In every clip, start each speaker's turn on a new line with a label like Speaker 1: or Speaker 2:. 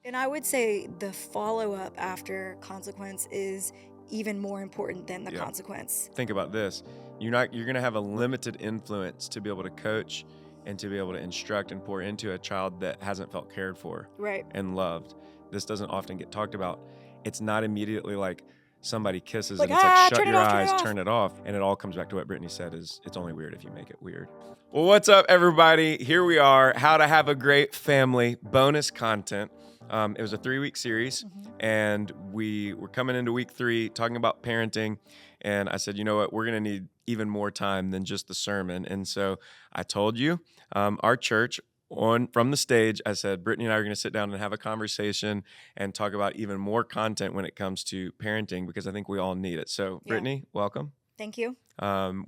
Speaker 1: And I would say the follow-up after consequence is even more important than the
Speaker 2: Yeah.
Speaker 1: consequence.
Speaker 2: Think about this. You're going to have a limited influence to be able to coach and to be able to instruct and pour into a child that hasn't felt cared for
Speaker 1: Right.
Speaker 2: and loved. This doesn't often get talked about. It's not immediately like somebody kisses
Speaker 1: Like,
Speaker 2: and it's like shut
Speaker 1: turn it
Speaker 2: your
Speaker 1: off, turn it
Speaker 2: eyes,
Speaker 1: off.
Speaker 2: turn it off, and it all comes back to what Brittany said is it's only weird if you make it weird. Well, what's up, everybody? Here we are, How to Have a Great Family bonus content. It was a 3-week series, and we were coming into week 3 talking about parenting. And I said, you know what, we're going to need even more time than just the sermon. And so I told you, our church from the stage, I said, Brittany and I are going to sit down and have a conversation and talk about even more content when it comes to parenting, because I think we all need it. So
Speaker 1: Yeah.
Speaker 2: Brittany, welcome.
Speaker 1: Thank you.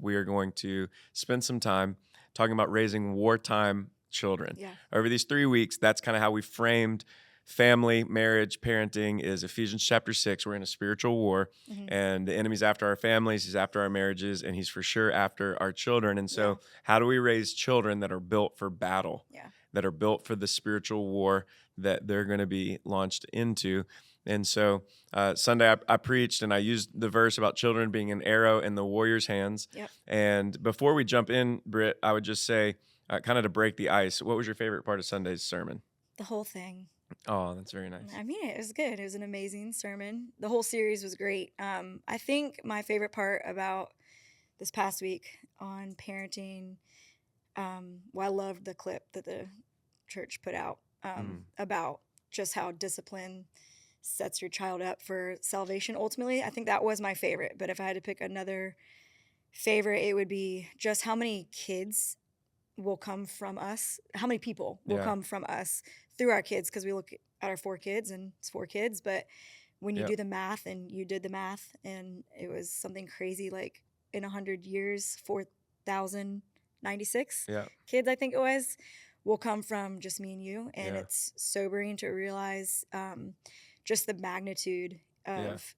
Speaker 2: We are going to spend some time talking about raising wartime children.
Speaker 1: Yeah.
Speaker 2: Over these 3 weeks, that's kind of how we framed family, marriage, parenting is Ephesians chapter 6. We're in a spiritual war, and the enemy's after our families, he's after our marriages, and he's for sure after our children. And so how do we raise children that are built for battle, that are built for the spiritual war that they're going to be launched into? And so Sunday I preached and I used the verse about children being an arrow in the warrior's hands.
Speaker 1: Yep.
Speaker 2: And before we jump in, Britt, I would just say, kind of to break the ice, what was your favorite part of Sunday's sermon?
Speaker 1: The whole thing.
Speaker 2: Oh, that's very nice.
Speaker 1: I mean, it was good. It was an amazing sermon. The whole series was great. I think my favorite part about this past week on parenting, I loved the clip that the church put out about just how discipline sets your child up for salvation. Ultimately, I think that was my favorite. But if I had to pick another favorite, it would be just how many kids will come from us, how many people will come from us through our kids, because we look at our 4 kids and it's 4 kids, but when you do the math, and you did the math, and it was something crazy, like in 100 years 4,096 kids, I think it was, will come from just me and you. And it's sobering to realize just the magnitude of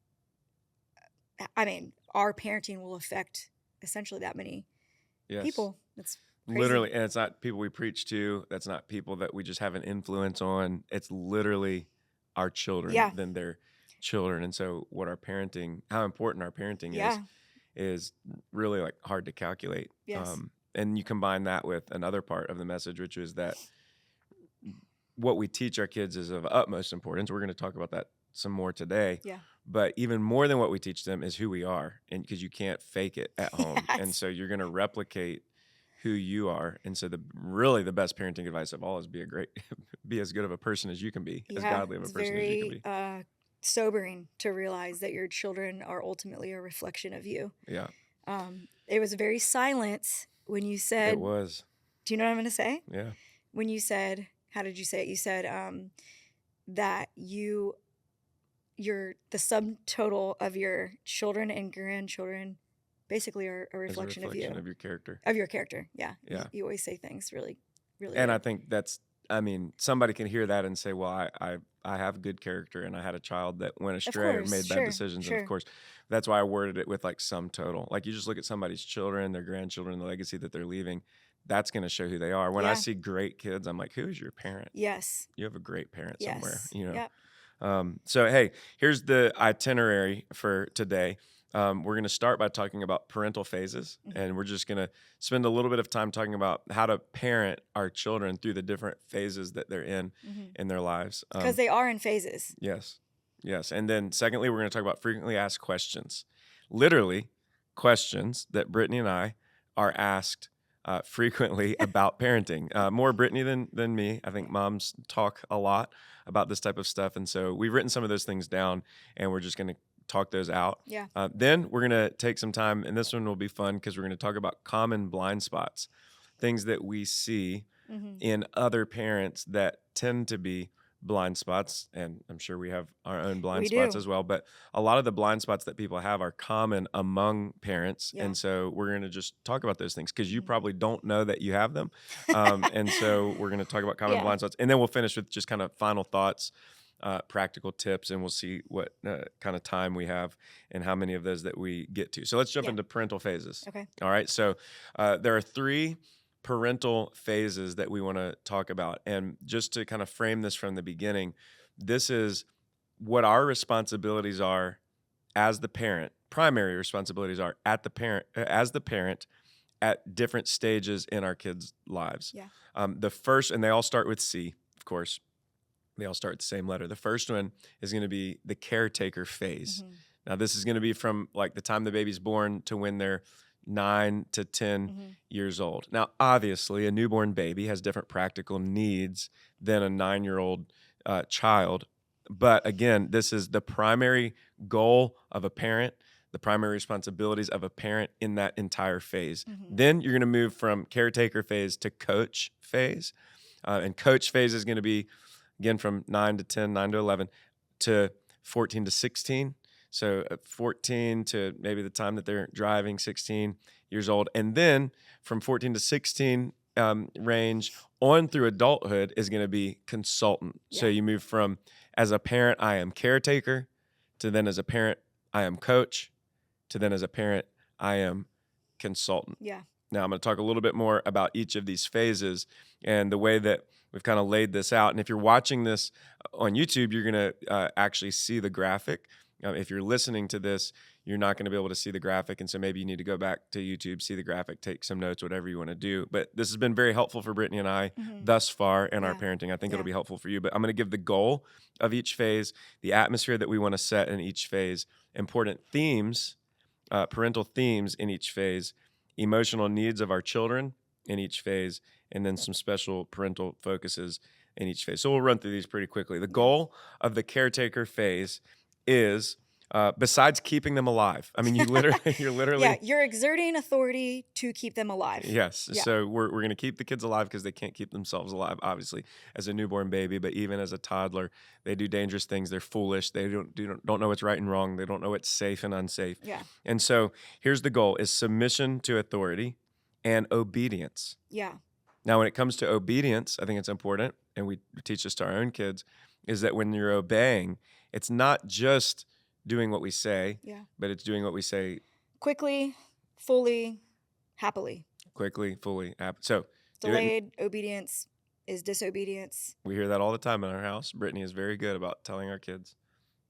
Speaker 1: I mean, our parenting will affect essentially that many people. It's crazy.
Speaker 2: Literally, and it's not people we preach to. That's not people that we just have an influence on. It's literally our children, then their children. And so what our parenting, how important our parenting is really like hard to calculate.
Speaker 1: Yes.
Speaker 2: And you combine that with another part of the message, which is that what we teach our kids is of utmost importance. We're going to talk about that some more today.
Speaker 1: Yeah.
Speaker 2: But even more than what we teach them is who we are, and because you can't fake it at home. And so you're going to replicate who you are. And so the best parenting advice of all is be as good of a person as you can be, as godly of a person as you can be.
Speaker 1: Sobering to realize that your children are ultimately a reflection of you.
Speaker 2: Yeah.
Speaker 1: It was very silent when you said,
Speaker 2: it was.
Speaker 1: Do you know what I'm going to say?
Speaker 2: Yeah.
Speaker 1: When you said, how did you say it? You said that you're the subtotal of your children and grandchildren basically are a reflection of you.
Speaker 2: Of your character.
Speaker 1: Of your character, yeah.
Speaker 2: Yeah.
Speaker 1: You always say things really, really
Speaker 2: And
Speaker 1: good.
Speaker 2: I think somebody can hear that and say, well, I have good character, and I had a child that went astray or made bad decisions. And of course, that's why I worded it with like sum total. Like you just look at somebody's children, their grandchildren, the legacy that they're leaving. That's going to show who they are. When I see great kids, I'm like, who is your parent?
Speaker 1: Yes.
Speaker 2: You have a great parent somewhere,
Speaker 1: Yep.
Speaker 2: So, hey, here's the itinerary for today. We're going to start by talking about parental phases, and we're just going to spend a little bit of time talking about how to parent our children through the different phases that they're in their lives.
Speaker 1: Because they are in phases.
Speaker 2: Yes. And then secondly, we're going to talk about frequently asked questions. Literally, questions that Brittany and I are asked frequently about parenting. More Brittany than me. I think moms talk a lot about this type of stuff. And so we've written some of those things down, and we're just going to talk those out.
Speaker 1: Yeah.
Speaker 2: Then we're going to take some time, and this one will be fun because we're going to talk about common blind spots, things that we see in other parents that tend to be blind spots. And I'm sure we have our own blind spots as well. But a lot of the blind spots that people have are common among parents. Yeah. And so we're going to just talk about those things because you probably don't know that you have them. And so we're going to talk about common blind spots. And then we'll finish with just kind of final thoughts, practical tips, and we'll see what kind of time we have and how many of those that we get to. So let's jump into parental phases.
Speaker 1: Okay.
Speaker 2: All right. So there are 3 parental phases that we want to talk about. And just to kind of frame this from the beginning, this is what our responsibilities are as the parent. Primary responsibilities are as the parent at different stages in our kids' lives.
Speaker 1: Yeah.
Speaker 2: The first, and they all start with C, of course. They all start with the same letter. The first one is going to be the caretaker phase.
Speaker 1: Mm-hmm.
Speaker 2: Now, this is going to be from like the time the baby's born to when they're 9 to 10
Speaker 1: Mm-hmm.
Speaker 2: years old. Now, obviously, a newborn baby has different practical needs than a 9-year-old child. But again, this is the primary goal of a parent, the primary responsibilities of a parent in that entire phase.
Speaker 1: Mm-hmm.
Speaker 2: Then you're going to move from caretaker phase to coach phase. And coach phase is going to be, again, from 9 to 10, 9 to 11, to 14 to 16. So 14 to maybe the time that they're driving, 16 years old. And then from 14 to 16 range on through adulthood is going to be consultant.
Speaker 1: Yeah.
Speaker 2: So you move from, as a parent, I am caretaker, to then as a parent, I am coach, to then as a parent, I am consultant.
Speaker 1: Yeah.
Speaker 2: Now, I'm going to talk a little bit more about each of these phases and the way that we've kind of laid this out. And if you're watching this on YouTube, you're going to actually see the graphic. If you're listening to this, you're not going to be able to see the graphic. And so maybe you need to go back to YouTube, see the graphic, take some notes, whatever you want to do. But this has been very helpful for Brittney and I thus far in our parenting. I think it'll be helpful for you. But I'm going to give the goal of each phase, the atmosphere that we want to set in each phase, important themes, parental themes in each phase, emotional needs of our children in each phase, and then some special parental focuses in each phase. So we'll run through these pretty quickly. The goal of the caretaker phase is, besides keeping them alive, I mean, you're literally,
Speaker 1: Yeah, you're exerting authority to keep them alive.
Speaker 2: yes.
Speaker 1: Yeah.
Speaker 2: So we're going to keep the kids alive because they can't keep themselves alive, obviously, as a newborn baby, but even as a toddler, they do dangerous things. They're foolish. They don't know what's right and wrong. They don't know what's safe and unsafe.
Speaker 1: Yeah.
Speaker 2: And so here's the goal: is submission to authority and obedience.
Speaker 1: Yeah.
Speaker 2: Now, when it comes to obedience, I think it's important, and we teach this to our own kids, is that when you're obeying, it's not just doing what we say, but it's doing what we say
Speaker 1: quickly, fully, happily.
Speaker 2: Quickly, fully. So
Speaker 1: delayed obedience is disobedience.
Speaker 2: We hear that all the time in our house. Brittney is very good about telling our kids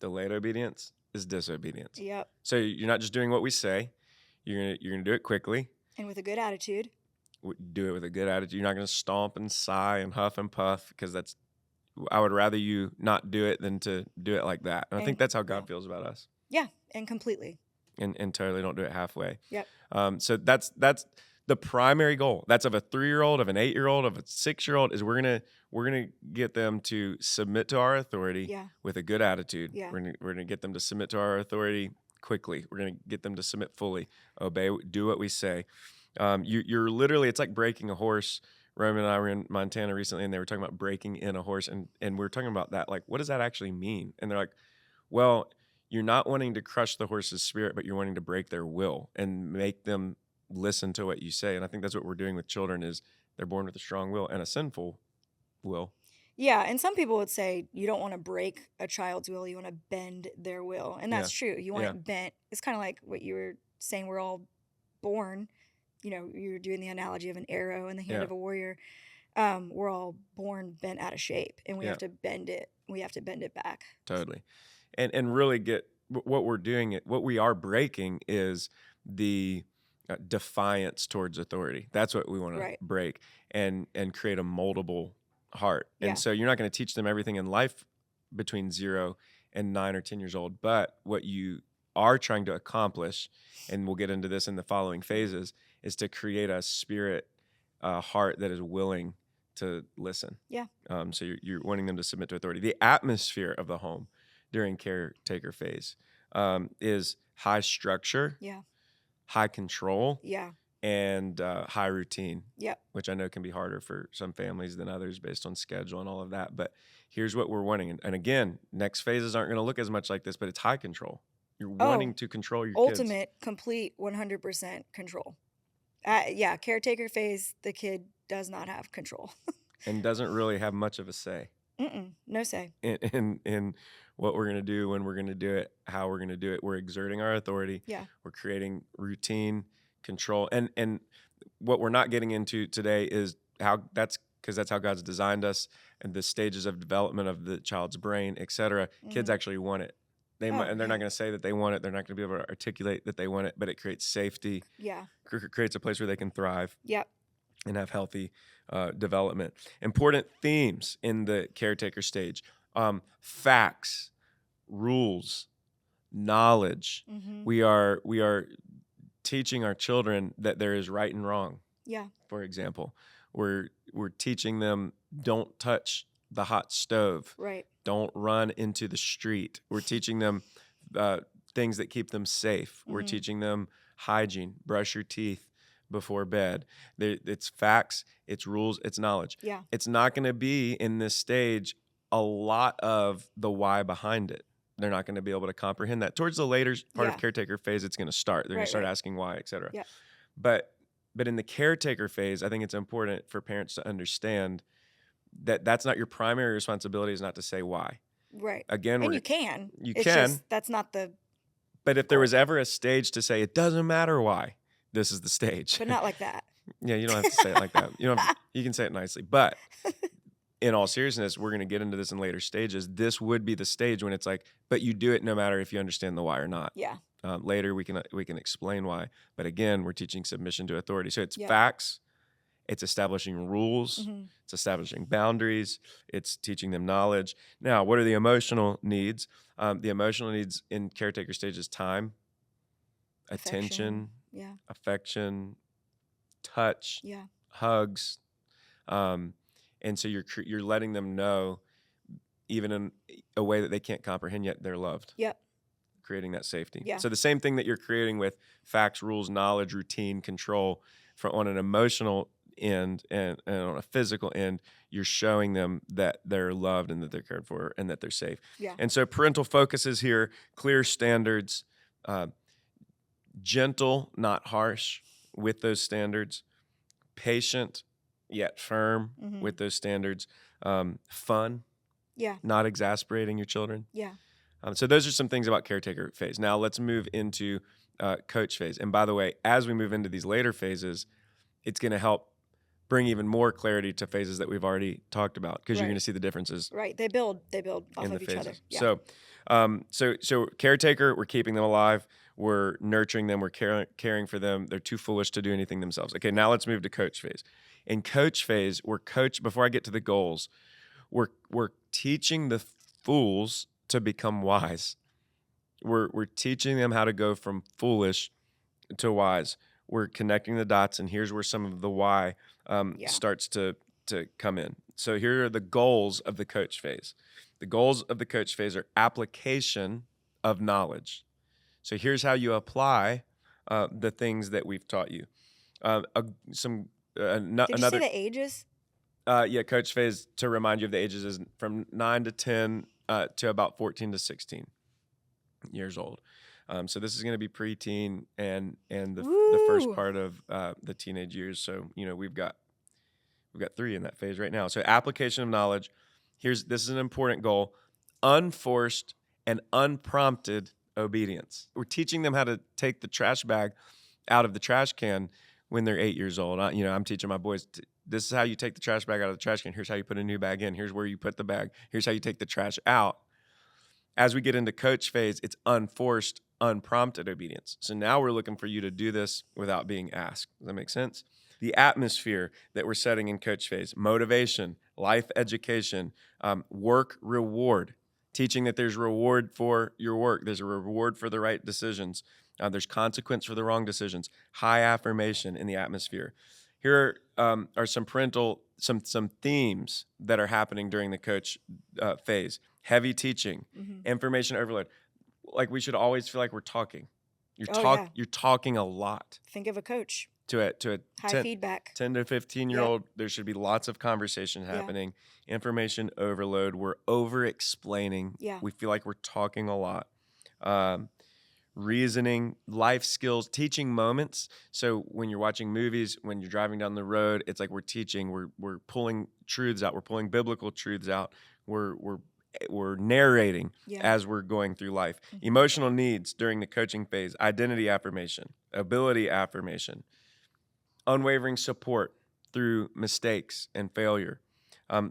Speaker 2: delayed obedience is disobedience.
Speaker 1: Yep.
Speaker 2: So you're not just doing what we say. You're gonna do it quickly
Speaker 1: and with a good attitude.
Speaker 2: Do it with a good attitude. You're not going to stomp and sigh and huff and puff, because I would rather you not do it than to do it like that. And I think that's how God feels about us.
Speaker 1: Yeah, and completely.
Speaker 2: And totally don't do it halfway.
Speaker 1: Yep.
Speaker 2: So that's the primary goal. That's of a 3-year-old, of an 8-year-old, of a 6-year-old, is we're gonna get them to submit to our authority with a good attitude.
Speaker 1: Yeah.
Speaker 2: We're gonna get them to submit to our authority quickly. We're gonna get them to submit fully, obey, do what we say. You're literally, it's like breaking a horse. Roman and I were in Montana recently, and they were talking about breaking in a horse, and we were talking about that. Like, what does that actually mean? And they're like, well, you're not wanting to crush the horse's spirit, but you're wanting to break their will and make them listen to what you say. And I think that's what we're doing with children, is they're born with a strong will and a sinful will.
Speaker 1: Yeah, and some people would say you don't want to break a child's will, you want to bend their will. And that's true. You want it bent. It's kind of like what you were saying, we're all born, you're doing the analogy of an arrow in the hand of a warrior. We're all born bent out of shape, and we have to bend it. We have to bend it back.
Speaker 2: Totally. And really get what we're doing. What we are breaking is the defiance towards authority. That's what we want to break and create a moldable heart. And so you're not going to teach them everything in life between 0 and 9 or 10 years old. But what you are trying to accomplish, and we'll get into this in the following phases, is to create a spirit, heart that is willing to listen. Yeah. So you're wanting them to submit to authority. The atmosphere of the home during caretaker phase is high structure, high control, and high routine. Yep. Which I know can be harder for some families than others based on schedule and all of that. But here's what we're wanting. And again, next phases aren't going to look as much like this, but it's high control. You're wanting to control your kids.
Speaker 1: Ultimate, complete, 100% control. Caretaker phase, the kid does not have control.
Speaker 2: And doesn't really have much of a say.
Speaker 1: No say.
Speaker 2: In what we're going to do, when we're going to do it, how we're going to do it. We're exerting our authority. Yeah. We're creating routine, control. And what we're not getting into today is how that's because that's how God's designed us and the stages of development of the child's brain, et cetera. Kids actually want it. And they're not going to say that they want it. They're not going to be able to articulate that they want it, but it creates safety.
Speaker 1: Yeah.
Speaker 2: Creates a place where they can thrive.
Speaker 1: Yep.
Speaker 2: And have healthy development. Important themes in the caretaker stage: facts, rules, knowledge.
Speaker 1: Mm-hmm.
Speaker 2: We are teaching our children that there is right and wrong.
Speaker 1: Yeah.
Speaker 2: For example, we're teaching them don't touch the hot stove.
Speaker 1: Right.
Speaker 2: Don't run into the street. We're teaching them things that keep them safe. Mm-hmm. We're teaching them hygiene. Brush your teeth before bed. It's facts, it's rules, it's knowledge.
Speaker 1: Yeah.
Speaker 2: It's not going to be in this stage a lot of the why behind it. They're not going to be able to comprehend that. Towards the later part of caretaker phase, it's going to start. They're going to start asking why, et cetera.
Speaker 1: Yeah.
Speaker 2: But in the caretaker phase, I think it's important for parents to understand that that's not your primary responsibility, is not to say why.
Speaker 1: Right.
Speaker 2: Again,
Speaker 1: and you can.
Speaker 2: It's
Speaker 1: can. Just, that's not the.
Speaker 2: But if there was ever a stage to say it doesn't matter why, this is the stage.
Speaker 1: But not like that.
Speaker 2: Yeah, you don't have to say it like that. You can say it nicely. But in all seriousness, we're going to get into this in later stages. This would be the stage when it's like, but you do it no matter if you understand the why or not.
Speaker 1: Yeah.
Speaker 2: Later, we can explain why. But again, we're teaching submission to authority. So it's facts. It's establishing rules. Mm-hmm. It's establishing boundaries. It's teaching them knowledge. Now, what are the emotional needs? The emotional needs in caretaker stage is time, attention, affection, touch, hugs, and so you're letting them know, even in a way that they can't comprehend yet, they're loved.
Speaker 1: Yep.
Speaker 2: Creating that safety.
Speaker 1: Yeah.
Speaker 2: So the same thing that you're creating with facts, rules, knowledge, routine, control, on an emotional end and on a physical end, you're showing them that they're loved and that they're cared for and that they're safe.
Speaker 1: Yeah.
Speaker 2: And so parental focus is here, clear standards, gentle, not harsh with those standards, patient yet firm with those standards, fun, not exasperating your children.
Speaker 1: Yeah.
Speaker 2: So those are some things about caretaker phase. Now let's move into coach phase. And by the way, as we move into these later phases, it's going to help bring even more clarity to phases that we've already talked about, because you're going to see the differences.
Speaker 1: Right. They build off of each
Speaker 2: phases.
Speaker 1: other. Yeah.
Speaker 2: So caretaker, we're keeping them alive. We're nurturing them. We're caring for them. They're too foolish to do anything themselves. Okay, now let's move to coach phase. In coach phase, before I get to the goals, we're teaching the fools to become wise. We're teaching them how to go from foolish to wise. We're connecting the dots, and here's where some of the why starts to come in. So here are the goals of the coach phase. The goals of the coach phase are application of knowledge. So here's how you apply the things that we've taught you.
Speaker 1: Did you say the ages?
Speaker 2: Coach phase, to remind you of the ages, is from 9 to 10 to about 14 to 16 years old. So this is going to be preteen and the first part of the teenage years. So we've got 3 in that phase right now. So application of knowledge. This is an important goal: unforced and unprompted obedience. We're teaching them how to take the trash bag out of the trash can when they're 8 years old. I'm teaching my boys, this is how you take the trash bag out of the trash can. Here's how you put a new bag in. Here's where you put the bag. Here's how you take the trash out. As we get into coach phase, it's unforced, unprompted obedience. So now we're looking for you to do this without being asked. Does that make sense? The atmosphere that we're setting in coach phase: motivation, life education, work reward, teaching that there's reward for your work. There's a reward for the right decisions. There's consequence for the wrong decisions. High affirmation in the atmosphere. Here are some some themes that are happening during the coach phase. Heavy teaching, information overload. Like, we should always feel like we're talking. You're talking a lot.
Speaker 1: Think of a coach.
Speaker 2: To a
Speaker 1: high feedback
Speaker 2: 10 to 15-year-old, there should be lots of conversation happening. Information overload. We're over explaining. We feel like we're talking a lot. Reasoning, life skills, teaching moments. So when you're watching movies, when you're driving down the road, it's like we're teaching. We're pulling truths out. We're pulling biblical truths out. We're we're narrating
Speaker 1: Yeah.
Speaker 2: as we're going through life. Emotional needs during the coaching phase, identity affirmation, ability affirmation, unwavering support through mistakes and failure.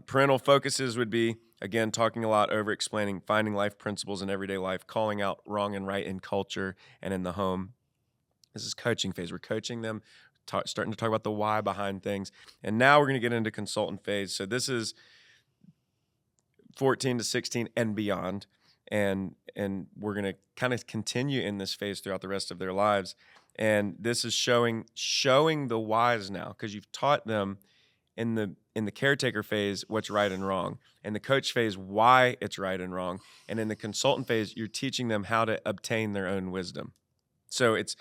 Speaker 2: Parental focuses would be, again, talking a lot, over explaining, finding life principles in everyday life, calling out wrong and right in culture and in the home. This is coaching phase. We're coaching them, starting to talk about the why behind things. And now we're going to get into consultant phase. So this is 14 to 16 and beyond. And we're going to kind of continue in this phase throughout the rest of their lives. And this is showing the whys now, because you've taught them in the caretaker phase what's right and wrong, in the coach phase why it's right and wrong, and in the consultant phase you're teaching them how to obtain their own wisdom. So it's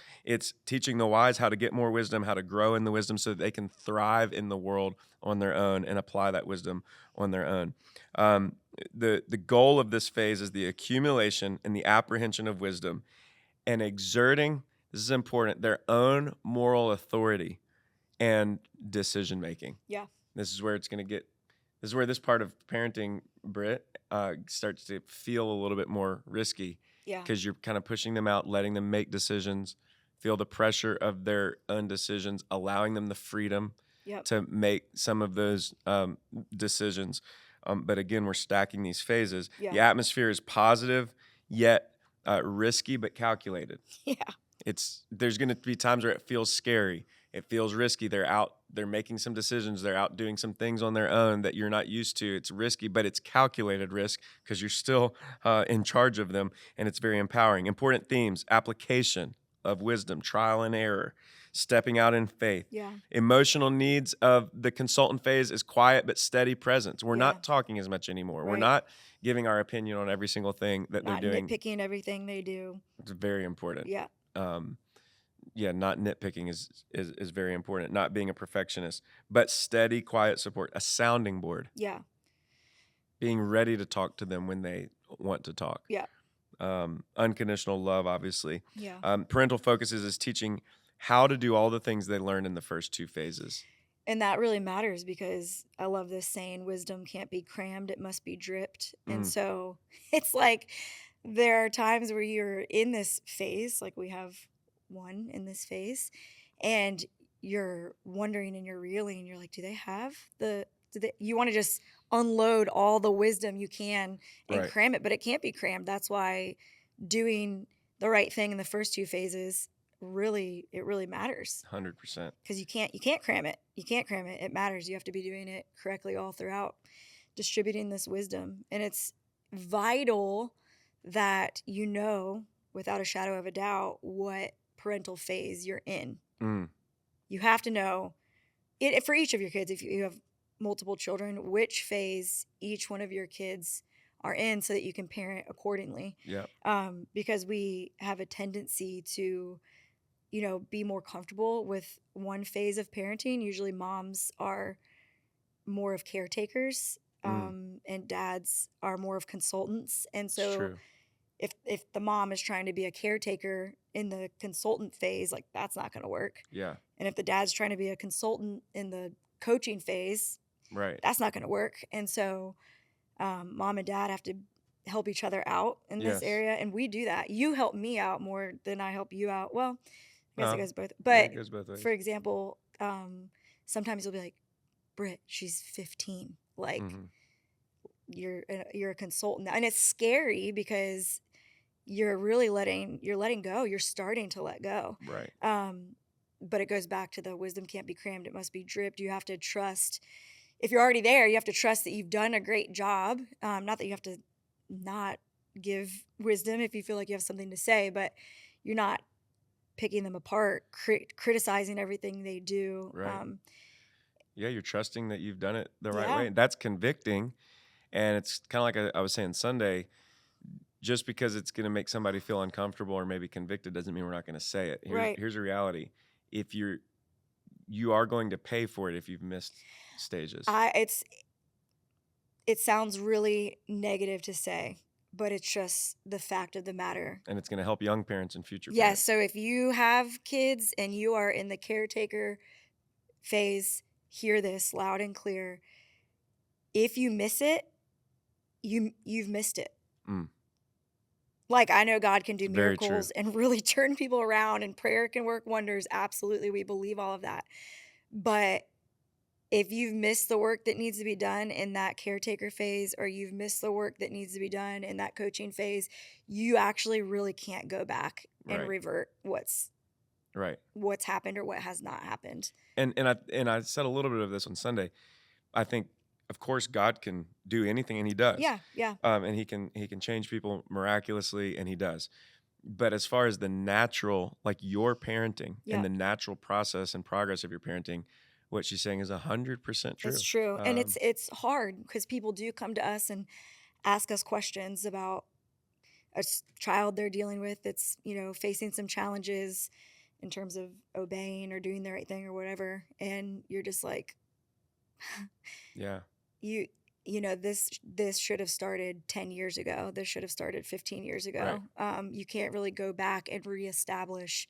Speaker 2: teaching the whys how to get more wisdom, how to grow in the wisdom so that they can thrive in the world on their own and apply that wisdom on their own. The goal of this phase is the accumulation and the apprehension of wisdom and exerting, this is important, their own moral authority and decision making.
Speaker 1: Yeah.
Speaker 2: This is where this part of parenting, Britt, starts to feel a little bit more risky.
Speaker 1: Yeah.
Speaker 2: Because you're kind of pushing them out, letting them make decisions, feel the pressure of their own decisions, allowing them the freedom to make some of those decisions. But again, we're stacking these phases.
Speaker 1: Yeah.
Speaker 2: The atmosphere is positive, yet risky, but calculated.
Speaker 1: Yeah.
Speaker 2: There's going to be times where it feels scary. It feels risky. They're making some decisions. They're out doing some things on their own that you're not used to. It's risky, but it's calculated risk because you're still in charge of them, and it's very empowering. Important themes: application of wisdom, trial and error, stepping out in faith.
Speaker 1: Yeah.
Speaker 2: Emotional needs of the consultant phase is quiet but steady presence. We're not talking as much anymore.
Speaker 1: Right.
Speaker 2: We're not giving our opinion on every single thing that
Speaker 1: Not
Speaker 2: they're doing.
Speaker 1: nitpicking everything they do.
Speaker 2: It's very important.
Speaker 1: Yeah.
Speaker 2: Not nitpicking is very important. Not being a perfectionist, but steady, quiet support, a sounding board.
Speaker 1: Yeah.
Speaker 2: Being ready to talk to them when they want to talk.
Speaker 1: Yeah.
Speaker 2: Unconditional love, obviously.
Speaker 1: Yeah.
Speaker 2: Parental focuses is teaching how to do all the things they learned in the first two phases.
Speaker 1: And that really matters because I love this saying, wisdom can't be crammed, it must be dripped. And so it's like there are times where you're in this phase, like we have one in this phase, and you're wondering and you're reeling and you're like, you want to just unload all the wisdom you can and cram it, but it can't be crammed. That's why doing the right thing in the first two phases really matters.
Speaker 2: 100%.
Speaker 1: Because you can't cram it. You can't cram it. It matters. You have to be doing it correctly all throughout, distributing this wisdom. And it's vital that you know without a shadow of a doubt what parental phase you're in. You have to know it for each of your kids. If you have multiple children, which phase each one of your kids are in so that you can parent accordingly.
Speaker 2: Yeah.
Speaker 1: Because we have a tendency to be more comfortable with one phase of parenting. Usually moms are more of caretakers, and dads are more of consultants. And so if the mom is trying to be a caretaker in the consultant phase, like that's not going to work.
Speaker 2: Yeah.
Speaker 1: And if the dad's trying to be a consultant in the coaching phase, that's not going to work. And so mom and dad have to help each other out in this area. And we do that. You help me out more than I help you out. Well, I guess it goes both. But
Speaker 2: it goes both ways.
Speaker 1: For example, sometimes you'll be like, Britt, she's 15. Like you're a consultant, and it's scary because you're really letting go. You're starting to let go.
Speaker 2: Right.
Speaker 1: But it goes back to the wisdom can't be crammed. It must be dripped. You have to trust. If you're already there, you have to trust that you've done a great job. Not that you have to not give wisdom if you feel like you have something to say, but you're not picking them apart, criticizing everything they do.
Speaker 2: Right. You're trusting that you've done it the right
Speaker 1: Yeah.
Speaker 2: way. That's convicting. And it's kind of like I was saying Sunday, just because it's going to make somebody feel uncomfortable or maybe convicted doesn't mean we're not going to say it. Here's a reality. If you are going to pay for it if you've missed stages.
Speaker 1: It sounds really negative to say, but it's just the fact of the matter.
Speaker 2: And it's going to help young parents and future
Speaker 1: Yes.
Speaker 2: parents.
Speaker 1: So if you have kids and you are in the caretaker phase, hear this loud and clear. If you miss it, you've missed it.
Speaker 2: Mm,
Speaker 1: Like, I know God can do
Speaker 2: it's very true.
Speaker 1: miracles and really turn people around, and prayer can work wonders. Absolutely, we believe all of that. But if you've missed the work that needs to be done in that caretaker phase, or you've missed the work that needs to be done in that coaching phase, you actually really can't go back and
Speaker 2: Right.
Speaker 1: revert
Speaker 2: Right.
Speaker 1: what's happened or what has not happened.
Speaker 2: And I said a little bit of this on Sunday. I think, of course, God can do anything, and He does.
Speaker 1: Yeah, yeah,
Speaker 2: And He can change people miraculously, and He does. But as far as the natural, like your parenting and
Speaker 1: yeah.
Speaker 2: the natural process and progress of your parenting, what she's saying is 100%
Speaker 1: It's
Speaker 2: true.
Speaker 1: true. And it's hard because people do come to us and ask us questions about child they're dealing with that's, facing some challenges in terms of obeying or doing the right thing or whatever. And you're just like,
Speaker 2: Yeah.
Speaker 1: you this should have started 10 years ago. This should have started 15 years
Speaker 2: Right.
Speaker 1: ago. You can't really go back and reestablish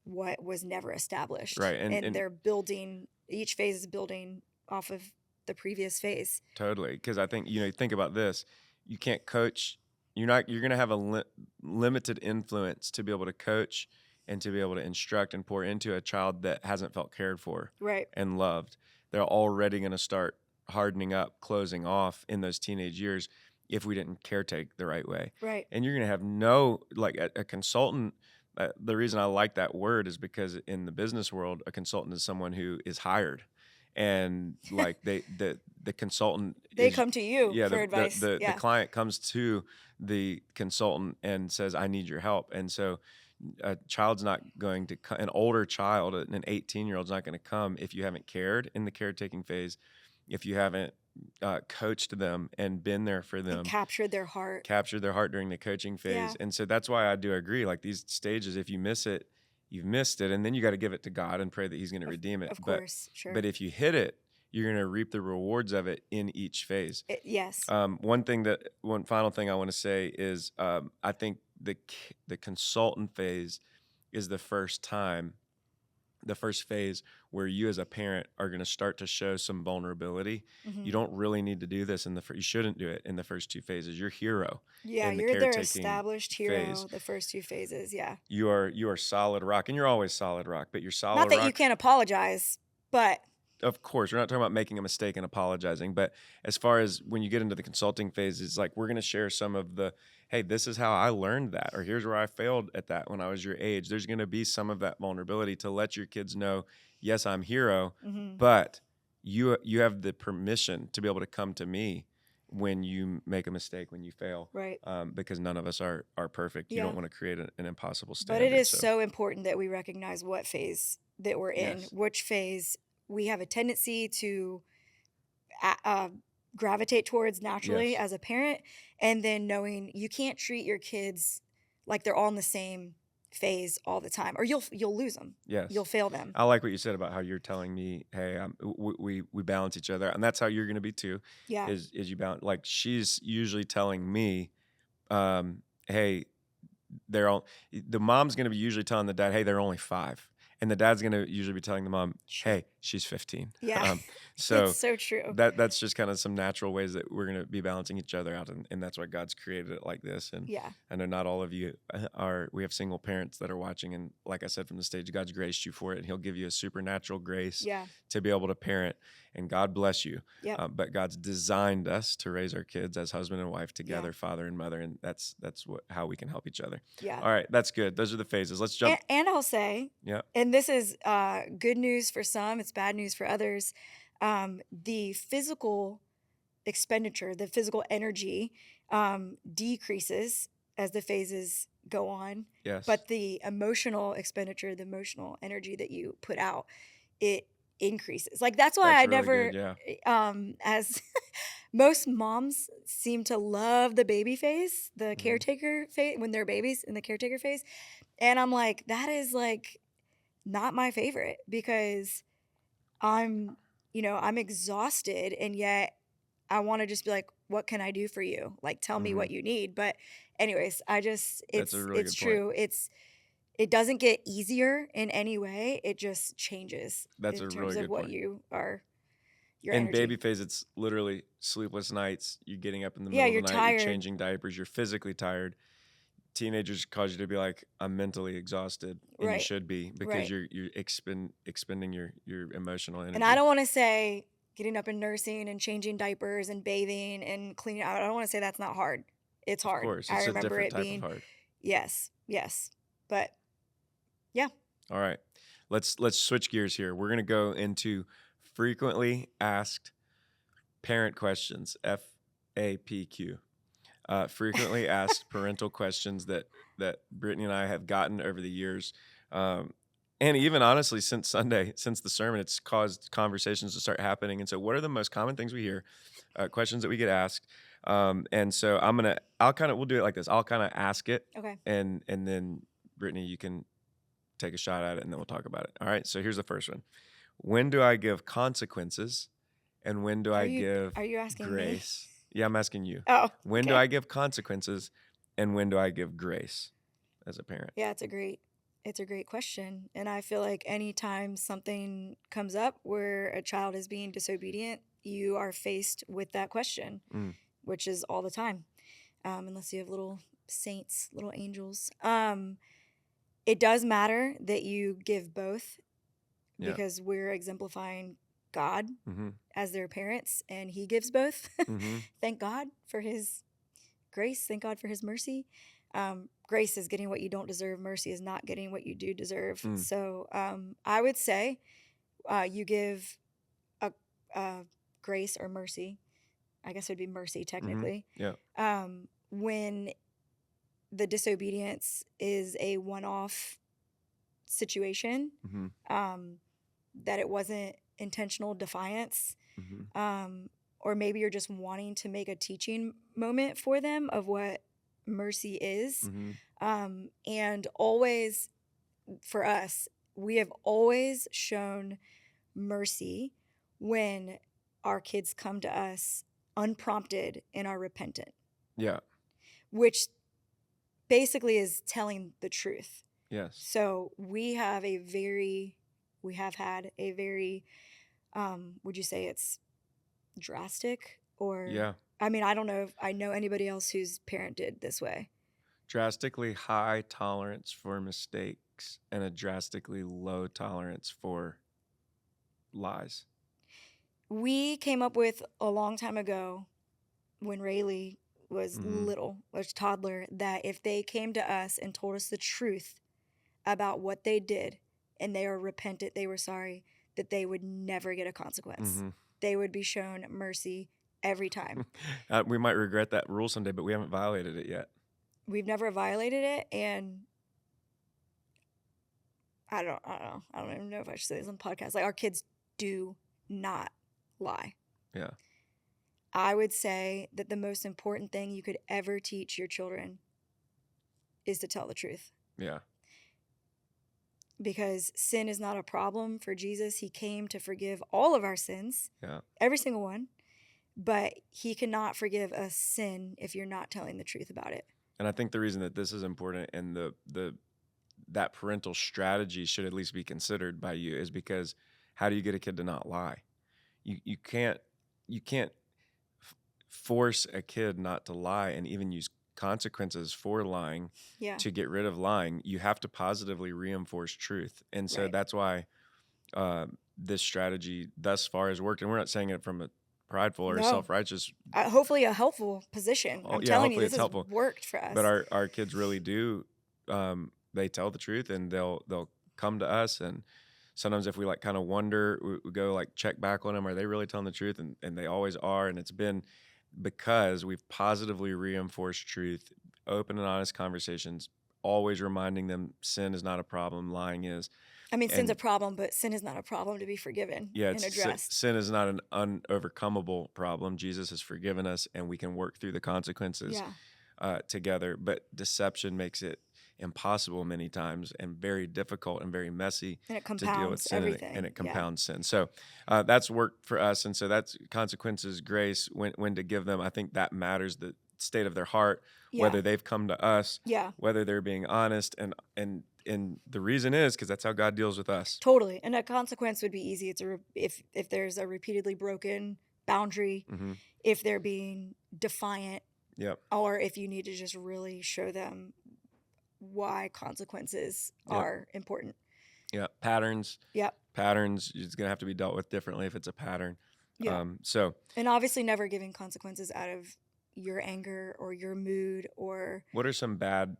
Speaker 1: what was never established.
Speaker 2: Right. And
Speaker 1: And they're building, each phase is building off of the previous phase.
Speaker 2: totally, because I think think about this: you can't coach. You're going to have a limited influence to be able to coach and to be able to instruct and pour into a child that hasn't felt cared for
Speaker 1: Right.
Speaker 2: and loved. They're already going to start hardening up, closing off in those teenage years if we didn't caretake the right way.
Speaker 1: Right.
Speaker 2: And you're going to have no, like a consultant. The reason I like that word is because in the business world, a consultant is someone who is hired, and like the consultant
Speaker 1: They
Speaker 2: is,
Speaker 1: come to you
Speaker 2: yeah,
Speaker 1: for
Speaker 2: the
Speaker 1: advice.
Speaker 2: the
Speaker 1: Yeah.
Speaker 2: client comes to the consultant and says, I need your help. And so a child's not going to an older child, an 18-year-old's not going to come if you haven't cared in the caretaking phase, if you haven't coached them and been there for
Speaker 1: And
Speaker 2: them,
Speaker 1: captured their heart.
Speaker 2: captured their heart during the coaching phase.
Speaker 1: Yeah.
Speaker 2: And so that's why I do agree, like these stages, if you miss it, you've missed it, and then you got to give it to God and pray that He's going to redeem it.
Speaker 1: Of course. Sure.
Speaker 2: But if you hit it, you're going to reap the rewards of it in each phase.
Speaker 1: Yes.
Speaker 2: One final thing I want to say is I think the consultant phase is the first phase where you as a parent are going to start to show some vulnerability.
Speaker 1: Mhm.
Speaker 2: You don't really need to do this you shouldn't do it in the first two phases. You're hero.
Speaker 1: Yeah,
Speaker 2: in the
Speaker 1: you're their
Speaker 2: caretaking
Speaker 1: established hero,
Speaker 2: phase.
Speaker 1: the first two phases. Yeah.
Speaker 2: You are solid rock, and you're always solid rock, but you're solid
Speaker 1: Not that you
Speaker 2: rock.
Speaker 1: can't apologize, but
Speaker 2: Of course, we're not talking about making a mistake and apologizing, but as far as when you get into the consulting phase, it's like we're going to share some of the, hey, this is how I learned that, or here's where I failed at that when I was your age. There's going to be some of that vulnerability to let your kids know, yes, I'm hero,
Speaker 1: mhm,
Speaker 2: but you have the permission to be able to come to me when you make a mistake, when you fail,
Speaker 1: right.
Speaker 2: because none of us are perfect. You
Speaker 1: Yeah.
Speaker 2: don't want to create an impossible
Speaker 1: But
Speaker 2: standard.
Speaker 1: it is so important that we recognize what phase that we're in,
Speaker 2: Yes.
Speaker 1: which phase we have a tendency to gravitate towards naturally
Speaker 2: Yes.
Speaker 1: as a parent, and then knowing you can't treat your kids like they're all in the same phase all the time, or you'll lose them.
Speaker 2: Yes.
Speaker 1: You'll fail them.
Speaker 2: I like what you said about how you're telling me, hey, we balance each other, and that's how you're going to be too.
Speaker 1: Yeah.
Speaker 2: Is you balance? Like she's usually telling me, hey, the mom's going to be usually telling the dad, hey, they're only 5, and the dad's going to usually be telling the mom, hey, she's 15.
Speaker 1: Yeah.
Speaker 2: So
Speaker 1: It's so true.
Speaker 2: that's just kind of some natural ways that we're going to be balancing each other out, and that's why God's created it like this. And
Speaker 1: Yeah.
Speaker 2: I know not all of you we have single parents that are watching, and like I said from the stage, God's graced you for it, and He'll give you a supernatural grace
Speaker 1: Yeah.
Speaker 2: to be able to parent, and God bless you.
Speaker 1: Yep.
Speaker 2: But God's designed us to raise our kids as husband and wife together, father and mother, and that's how we can help each other.
Speaker 1: Yeah.
Speaker 2: All right, that's good. Those are the phases. Let's jump.
Speaker 1: And I'll say,
Speaker 2: Yeah.
Speaker 1: and this is good news for some, it's bad news for others. The physical expenditure, the physical energy decreases as the phases go on.
Speaker 2: Yes.
Speaker 1: But the emotional expenditure, the emotional energy that you put out, it increases. Like that's why
Speaker 2: That's
Speaker 1: I
Speaker 2: really
Speaker 1: never,
Speaker 2: good, yeah.
Speaker 1: as most moms seem to love the baby phase, the
Speaker 2: Mhm.
Speaker 1: caretaker phase, when they're babies in the caretaker phase. And I'm like, that is like not my favorite because I'm exhausted, and yet I want to just be like, what can I do for you? Like, tell me
Speaker 2: Mhm.
Speaker 1: what you need. But anyways,
Speaker 2: That's
Speaker 1: it's
Speaker 2: a really
Speaker 1: it's
Speaker 2: good point.
Speaker 1: true. It doesn't get easier in any way. It just changes
Speaker 2: That's
Speaker 1: in
Speaker 2: a
Speaker 1: terms
Speaker 2: really
Speaker 1: of
Speaker 2: good
Speaker 1: what
Speaker 2: point.
Speaker 1: you are your
Speaker 2: In
Speaker 1: energy.
Speaker 2: baby phase, it's literally sleepless nights. You're getting up in the
Speaker 1: Yeah,
Speaker 2: middle
Speaker 1: you're
Speaker 2: of the night. You're
Speaker 1: tired.
Speaker 2: changing diapers. You're physically tired. Teenagers cause you to be like, I'm mentally exhausted, and you
Speaker 1: Right.
Speaker 2: should be, because
Speaker 1: Right.
Speaker 2: you're expending your emotional
Speaker 1: And I
Speaker 2: energy.
Speaker 1: don't want to say getting up and nursing and changing diapers and bathing and cleaning out. I don't want to say that's not hard. It's
Speaker 2: Of
Speaker 1: hard.
Speaker 2: course,
Speaker 1: I
Speaker 2: it's a
Speaker 1: remember
Speaker 2: different
Speaker 1: it
Speaker 2: type of
Speaker 1: being,
Speaker 2: hard.
Speaker 1: yes, yes. But yeah.
Speaker 2: All right, let's switch gears here. We're gonna go into frequently asked parent questions. FAPQ. Frequently asked parental questions that Brittney and I have gotten over the years, and even honestly since Sunday, since the sermon, it's caused conversations to start happening. And so, what are the most common things we hear? Questions that we get asked, and so we'll do it like this. I'll kind of ask it,
Speaker 1: Okay.
Speaker 2: and then Brittney, you can take a shot at it, and then we'll talk about it. All right. So here's the first one: when do I give consequences, and when do I give
Speaker 1: Are you asking me?
Speaker 2: grace? Yeah, I'm asking you.
Speaker 1: Oh,
Speaker 2: When do
Speaker 1: okay.
Speaker 2: I give consequences, and when do I give grace as a parent?
Speaker 1: Yeah, it's a great question. And I feel like anytime something comes up where a child is being disobedient, you are faced with that question,
Speaker 2: Mm,
Speaker 1: which is all the time. Unless you have little saints, little angels. It does matter that you give both
Speaker 2: yeah.
Speaker 1: because we're exemplifying God
Speaker 2: Mm-hmm.
Speaker 1: as their parents, and He gives both.
Speaker 2: Mm-hmm.
Speaker 1: Thank God for His grace. Thank God for His mercy. Grace is getting what you don't deserve. Mercy is not getting what you do deserve.
Speaker 2: Mm.
Speaker 1: So I would say you give a grace or mercy. I guess it would be mercy technically.
Speaker 2: Mm-hmm. Yeah.
Speaker 1: When the disobedience is a one-off situation,
Speaker 2: Mm-hmm.
Speaker 1: that it wasn't intentional defiance,
Speaker 2: Mm-hmm.
Speaker 1: or maybe you're just wanting to make a teaching moment for them of what mercy is.
Speaker 2: Mm-hmm.
Speaker 1: And always, for us, we have always shown mercy when our kids come to us unprompted and are repentant,
Speaker 2: Yeah.
Speaker 1: which basically is telling the truth.
Speaker 2: Yes.
Speaker 1: So we have had a very, would you say it's drastic or?
Speaker 2: Yeah.
Speaker 1: I mean, I don't know if I know anybody else whose parent did this way.
Speaker 2: Drastically high tolerance for mistakes and a drastically low tolerance for lies.
Speaker 1: We came up with a long time ago when Rayleigh was
Speaker 2: Mm-hmm.
Speaker 1: little, was toddler, that if they came to us and told us the truth about what they did and they were repentant, they were sorry, that they would never get a consequence.
Speaker 2: Mm-hmm.
Speaker 1: They would be shown mercy every time.
Speaker 2: We might regret that rule someday, but we haven't violated it yet.
Speaker 1: We've never violated it, and I don't know. I don't even know if I should say this on the podcast. Like, our kids do not lie.
Speaker 2: Yeah.
Speaker 1: I would say that the most important thing you could ever teach your children is to tell the truth.
Speaker 2: Yeah.
Speaker 1: Because sin is not a problem for Jesus. He came to forgive all of our sins, every single one, but He cannot forgive a sin if you're not telling the truth about it.
Speaker 2: And I think the reason that this is important and that parental strategy should at least be considered by you is because how do you get a kid to not lie? You can't force a kid not to lie and even use consequences for lying to get rid of lying. You have to positively reinforce truth. And so that's why this strategy thus far has worked. And we're not saying it from a prideful or self-righteous.
Speaker 1: Hopefully a helpful position. I'm telling you, this has worked for us.
Speaker 2: But our kids really do. They tell the truth, and they'll come to us. And sometimes if we like kind of wonder, we go like check back on them. Are they really telling the truth? And they always are. And it's been because we've positively reinforced truth, open and honest conversations, always reminding them sin is not a problem, lying is.
Speaker 1: I mean, sin's a problem, but sin is not a problem to be forgiven and addressed.
Speaker 2: Sin is not an unovercomable problem. Jesus has forgiven us, and we can work through the consequences together. But deception makes it impossible many times and very difficult and very messy to deal with sin,
Speaker 1: everything.
Speaker 2: And it compounds sin. So that's worked for us. And so that's consequences, grace, when to give them. I think that matters, the state of their heart, whether they've come to us, whether they're being honest. And And the reason is because that's how God deals with us.
Speaker 1: Totally. And a consequence would be easy. If there's a repeatedly broken boundary,
Speaker 2: Mm-hmm.
Speaker 1: if they're being defiant,
Speaker 2: Yep.
Speaker 1: or if you need to just really show them why consequences
Speaker 2: Yep.
Speaker 1: are important.
Speaker 2: Yeah. Patterns.
Speaker 1: Yep.
Speaker 2: Patterns is going to have to be dealt with differently if it's a pattern.
Speaker 1: Yeah.
Speaker 2: So,
Speaker 1: And obviously never giving consequences out of your anger or your mood or
Speaker 2: what are some bad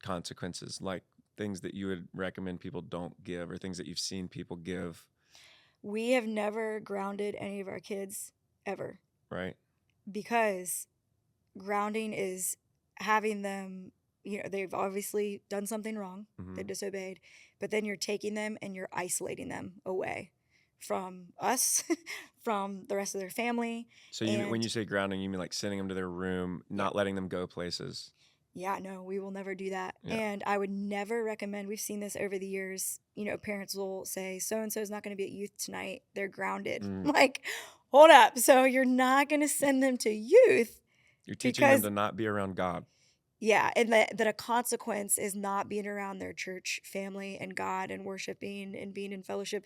Speaker 2: consequences, like things that you would recommend people don't give, or things that you've seen people give?
Speaker 1: we have never grounded any of our kids ever,
Speaker 2: Right.
Speaker 1: because grounding is having them, they've obviously done something wrong,
Speaker 2: Mm-hmm.
Speaker 1: they disobeyed, but then you're taking them and you're isolating them away from us, from the rest of their family.
Speaker 2: So when you say grounding, you mean like sending them to their room, not letting them go places?
Speaker 1: Yeah, no, we will never do that.
Speaker 2: Yeah.
Speaker 1: And I would never recommend, we've seen this over the years, parents will say, so and so is not going to be at youth tonight. They're grounded. Like, hold up. So you're not going to send them to youth.
Speaker 2: You're teaching them to not be around God.
Speaker 1: Yeah. And that a consequence is not being around their church family and God and worshiping and being in fellowship.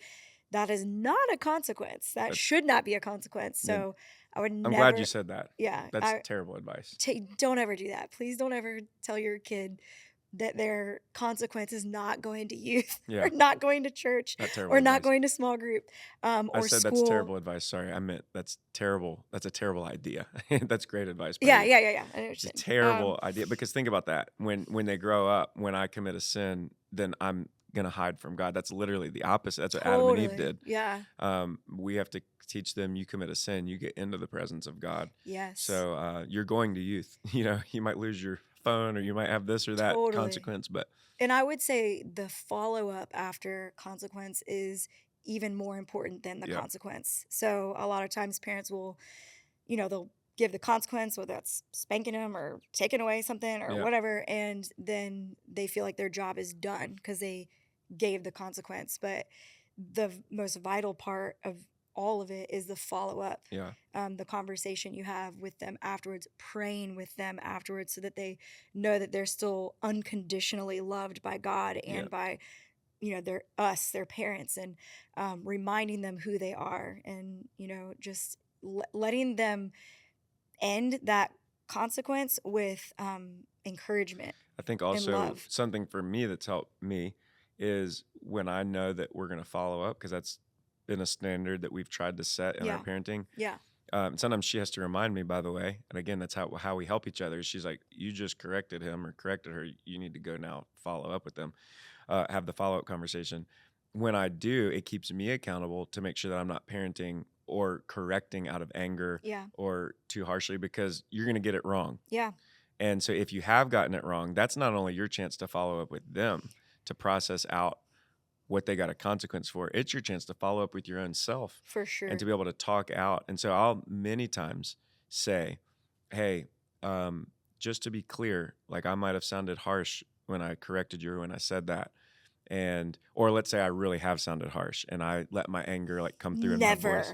Speaker 1: That is not a consequence. That should not be a consequence. So I would never.
Speaker 2: I'm glad you said that.
Speaker 1: Yeah.
Speaker 2: That's terrible advice.
Speaker 1: Don't ever do that. Please don't ever tell your kid that their consequence is not going to youth or not going to church or not going to small group or
Speaker 2: I said
Speaker 1: school.
Speaker 2: That's terrible advice. Sorry, I meant that's terrible. That's a terrible idea. That's great advice.
Speaker 1: Yeah. I know
Speaker 2: it's a terrible idea, because think about that. When they grow up, when I commit a sin, then I'm going to hide from God. That's literally the opposite. That's what Adam and Eve did.
Speaker 1: Yeah.
Speaker 2: We have to teach them, you commit a sin, you get into the presence of God.
Speaker 1: Yes.
Speaker 2: So you're going to youth. You might lose your phone, or you might have this or that consequence.
Speaker 1: And I would say the follow-up after consequence is even more important than the consequence. So a lot of times parents will, they'll give the consequence, whether that's spanking them or taking away something or whatever, and then they feel like their job is done because they gave the consequence. But the most vital part of all of it is the follow-up, the conversation you have with them afterwards, praying with them afterwards, so that they know that they're still unconditionally loved by God and by their parents, and reminding them who they are, and just letting them end that consequence with encouragement.
Speaker 2: I think also something for me that's helped me is when I know that we're going to follow up, because that's been a standard that we've tried to set in our parenting.
Speaker 1: Yeah.
Speaker 2: Sometimes she has to remind me, by the way, and again, that's how we help each other. She's like, you just corrected him or corrected her. You need to go now follow up with them, have the follow-up conversation. When I do, it keeps me accountable to make sure that I'm not parenting or correcting out of anger or too harshly, because you're going to get it wrong.
Speaker 1: Yeah.
Speaker 2: And so if you have gotten it wrong, that's not only your chance to follow up with them, to process out what they got a consequence for, it's your chance to follow up with your own self.
Speaker 1: For sure.
Speaker 2: And to be able to talk out. And so I'll many times say, hey, just to be clear, like I might have sounded harsh when I corrected you or when I said that. Or let's say I really have sounded harsh and I let my anger like come through in my voice.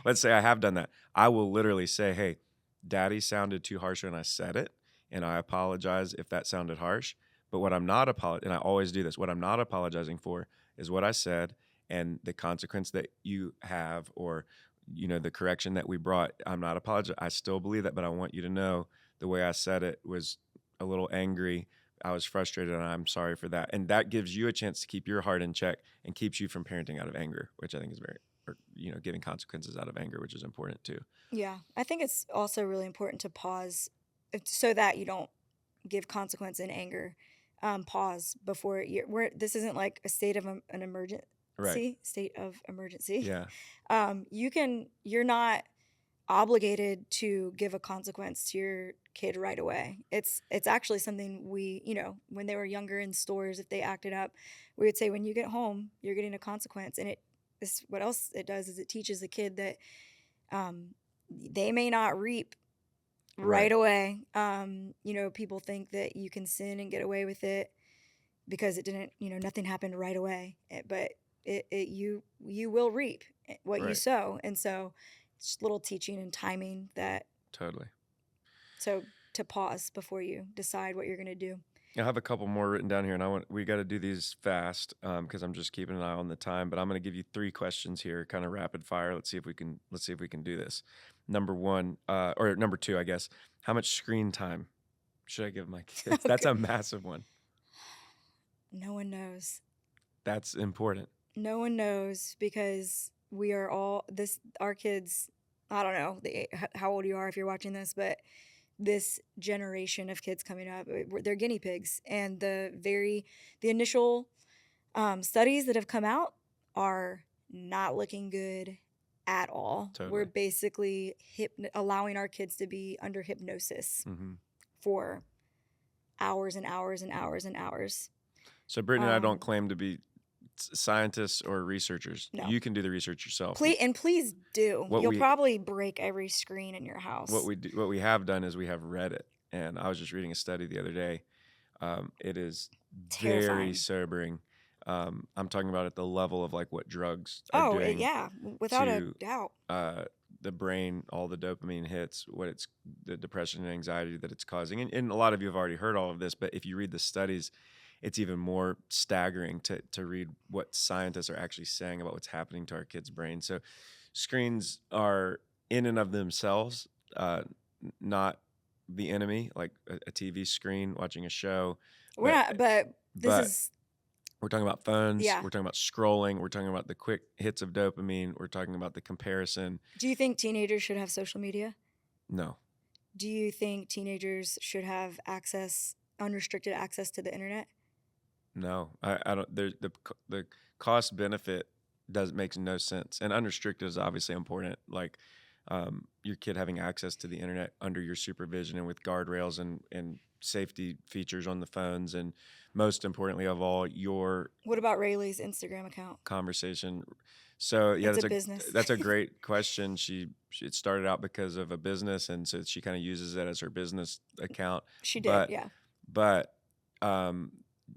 Speaker 2: Let's say I have done that. I will literally say, hey, Daddy sounded too harsh when I said it, and I apologize if that sounded harsh. But what I'm not and I always do this, what I'm not apologizing for is what I said and the consequence that you have, or the correction that we brought. I'm not apologizing. I still believe that, but I want you to know the way I said it was a little angry. I was frustrated, and I'm sorry for that. And that gives you a chance to keep your heart in check and keeps you from parenting out of anger, which I think is giving consequences out of anger, which is important too.
Speaker 1: Yeah. I think it's also really important to pause so that you don't give consequence in anger. Pause before this isn't like a state of an emergency.
Speaker 2: Right.
Speaker 1: State of emergency.
Speaker 2: Yeah.
Speaker 1: You're not obligated to give a consequence to your kid right away. It's actually something we, when they were younger in stores, if they acted up, we would say, when you get home, you're getting a consequence. And what else it does is it teaches the kid that they may not reap right away. People think that you can sin and get away with it because it didn't, nothing happened right away. But you will reap what you sow. And so it's just little teaching and timing that.
Speaker 2: Totally.
Speaker 1: So to pause before you decide what you're going to do.
Speaker 2: I have a couple more written down here, and we got to do these fast because I'm just keeping an eye on the time. But I'm going to give you 3 questions here, kind of rapid fire. Let's see if we can do this. Number one, or number two, I guess. How much screen time should I give my kids? That's
Speaker 1: Okay.
Speaker 2: a massive one.
Speaker 1: No one knows.
Speaker 2: That's important.
Speaker 1: No one knows because we are all our kids, I don't know how old you are if you're watching this, but this generation of kids coming up, they're guinea pigs. And the initial studies that have come out are not looking good at all.
Speaker 2: Totally.
Speaker 1: We're basically allowing our kids to be under hypnosis for hours and hours and hours and hours.
Speaker 2: So Brittney and I don't claim to be scientists or researchers.
Speaker 1: No.
Speaker 2: You can do the research yourself.
Speaker 1: Please do. You'll probably break every screen in your house.
Speaker 2: What we have done is we have read it, and I was just reading a study the other day. It is
Speaker 1: terrifying.
Speaker 2: Very sobering. I'm talking about at the level of like what drugs are doing.
Speaker 1: Yeah, without a doubt.
Speaker 2: The brain, all the dopamine hits, the depression and anxiety that it's causing. And a lot of you have already heard all of this, but if you read the studies, it's even more staggering to read what scientists are actually saying about what's happening to our kids' brains. So screens are in and of themselves not the enemy, like a TV screen, watching a show.
Speaker 1: We're
Speaker 2: talking about phones.
Speaker 1: Yeah.
Speaker 2: We're talking about scrolling. We're talking about the quick hits of dopamine. We're talking about the comparison.
Speaker 1: Do you think teenagers should have social media?
Speaker 2: No.
Speaker 1: Do you think teenagers should have unrestricted access to the internet?
Speaker 2: No, I don't. The cost benefit makes no sense, and unrestricted is obviously important. Like your kid having access to the internet under your supervision and with guardrails and safety features on the phones, and most importantly of all,
Speaker 1: What about Rayleigh's Instagram account?
Speaker 2: Conversation. So yeah,
Speaker 1: it's a business.
Speaker 2: That's a great question. It started out because of a business, and so she kind of uses it as her business account.
Speaker 1: She did, yeah.
Speaker 2: But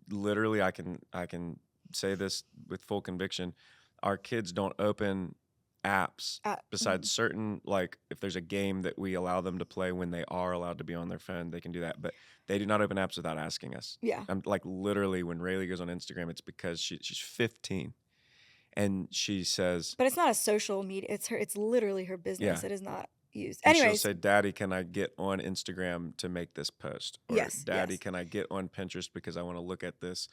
Speaker 2: literally, I can say this with full conviction. Our kids don't open apps besides certain, like if there's a game that we allow them to play when they are allowed to be on their phone, they can do that. But they do not open apps without asking us.
Speaker 1: Yeah.
Speaker 2: I'm like literally when Rayleigh goes on Instagram, it's because she's 15. And she says,
Speaker 1: but it's not a social media. It's literally her business.
Speaker 2: Yeah.
Speaker 1: It is not used.
Speaker 2: And
Speaker 1: Anyways,
Speaker 2: she'll say, "Daddy, can I get on Instagram to make this post?" Or,
Speaker 1: Yes.
Speaker 2: "Daddy,
Speaker 1: yes.
Speaker 2: can I get on Pinterest because I want to look at this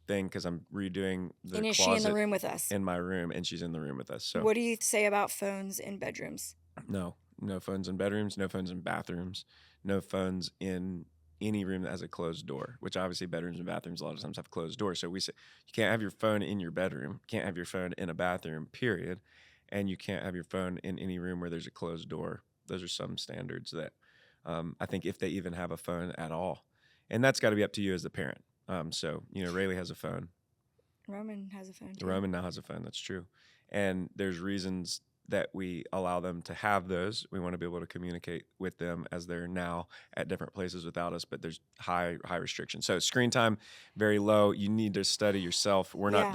Speaker 2: thing because I'm redoing the
Speaker 1: And is
Speaker 2: closet
Speaker 1: she in the room with us?
Speaker 2: in my room?" And she's in the room with us. So
Speaker 1: What do you say about phones in bedrooms?
Speaker 2: no phones in bedrooms, no phones in bathrooms, no phones in any room that has a closed door, which obviously bedrooms and bathrooms a lot of times have closed doors. So we say you can't have your phone in your bedroom, can't have your phone in a bathroom, period. And you can't have your phone in any room where there's a closed door. Those are some standards that I think if they even have a phone at all. And that's got to be up to you as the parent. So, Rayleigh has a phone.
Speaker 1: Roman has a phone too.
Speaker 2: Roman now has a phone, that's true. And there's reasons that we allow them to have those. We want to be able to communicate with them as they're now at different places without us, but there's high restrictions. So screen time, very low. You need to study yourself. We're not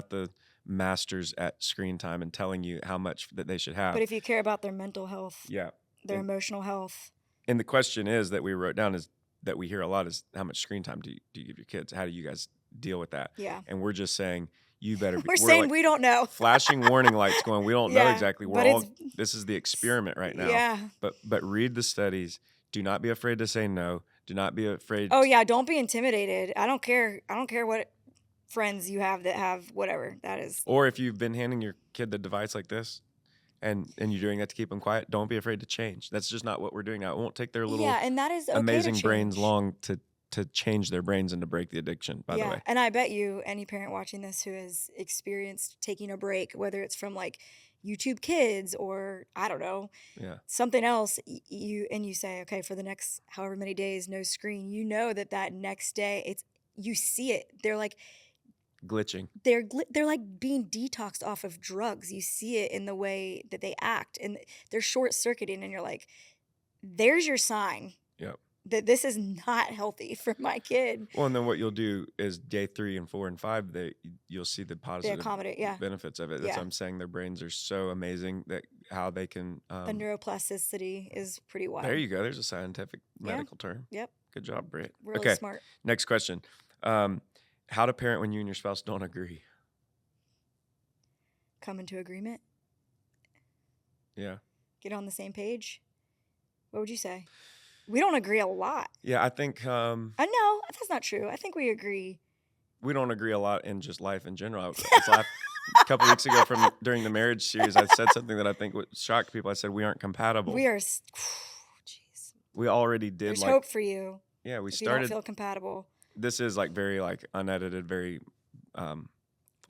Speaker 2: the masters at screen time and telling you how much that they should have.
Speaker 1: But if you care about their mental health, their
Speaker 2: and,
Speaker 1: emotional health.
Speaker 2: And the question is that we wrote down is that we hear a lot is how much screen time do you give your kids? How do you guys deal with that?
Speaker 1: Yeah.
Speaker 2: And we're just saying you better be.
Speaker 1: We're saying like, we don't know.
Speaker 2: Flashing warning lights going, we don't know exactly. This is the experiment right now.
Speaker 1: Yeah.
Speaker 2: But read the studies. Do not be afraid to say no. Do not be afraid.
Speaker 1: Oh yeah, don't be intimidated. I don't care what friends you have that have whatever that is.
Speaker 2: Or if you've been handing your kid the device like this and you're doing that to keep them quiet, don't be afraid to change. That's just not what we're doing now. It won't take their little
Speaker 1: and that is okay
Speaker 2: amazing brains long to change their brains and to break the addiction, by the way.
Speaker 1: And I bet you any parent watching this who has experienced taking a break, whether it's from like YouTube Kids or I don't know, something else, you say, okay, for the next however many days, no screen, that next day you see it. They're like
Speaker 2: glitching.
Speaker 1: They're like being detoxed off of drugs. You see it in the way that they act and they're short circuiting and you're like, there's your sign.
Speaker 2: Yep.
Speaker 1: That this is not healthy for my kid.
Speaker 2: Well, and then what you'll do is day 3 and 4 and 5, you'll see the positive benefits of it. That's what I'm saying. Their brains are so amazing that how they can.
Speaker 1: The neuroplasticity is pretty wild.
Speaker 2: There you go. There's a scientific medical term.
Speaker 1: Yep.
Speaker 2: Good job, Britt.
Speaker 1: Really
Speaker 2: Okay,
Speaker 1: smart.
Speaker 2: next question. How to parent when you and your spouse don't agree?
Speaker 1: Come into agreement.
Speaker 2: Yeah.
Speaker 1: Get on the same page. What would you say? We don't agree a lot.
Speaker 2: Yeah, I think
Speaker 1: No, that's not true. I think we agree.
Speaker 2: we don't agree a lot in just life in general. It's life. A couple weeks ago during the marriage series, I said something that I think would shock people. I said we aren't compatible.
Speaker 1: We are. Jeez.
Speaker 2: We already did
Speaker 1: There's
Speaker 2: like
Speaker 1: hope for you.
Speaker 2: yeah, we
Speaker 1: if you don't
Speaker 2: started.
Speaker 1: feel compatible.
Speaker 2: This is like very like unedited, very off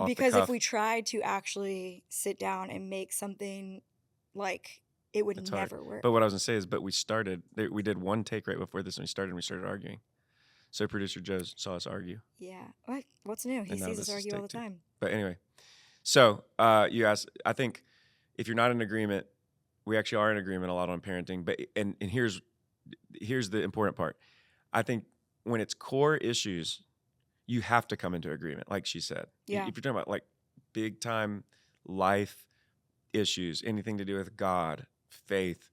Speaker 1: Because
Speaker 2: the
Speaker 1: if
Speaker 2: cuff.
Speaker 1: we tried to actually sit down and make something like it would
Speaker 2: It's hard.
Speaker 1: never work.
Speaker 2: But what I was gonna say is, but we did one take right before this, and we started arguing. So producer Joe saw us argue.
Speaker 1: Yeah. What's new? He
Speaker 2: And now
Speaker 1: sees
Speaker 2: this
Speaker 1: us
Speaker 2: is
Speaker 1: argue all
Speaker 2: take
Speaker 1: the
Speaker 2: two.
Speaker 1: time.
Speaker 2: But anyway, so you asked. I think if you're not in agreement, we actually are in agreement a lot on parenting. But and here's the important part. I think when it's core issues, you have to come into agreement, like she said.
Speaker 1: Yeah.
Speaker 2: If you're talking about like big time life issues, anything to do with God, faith,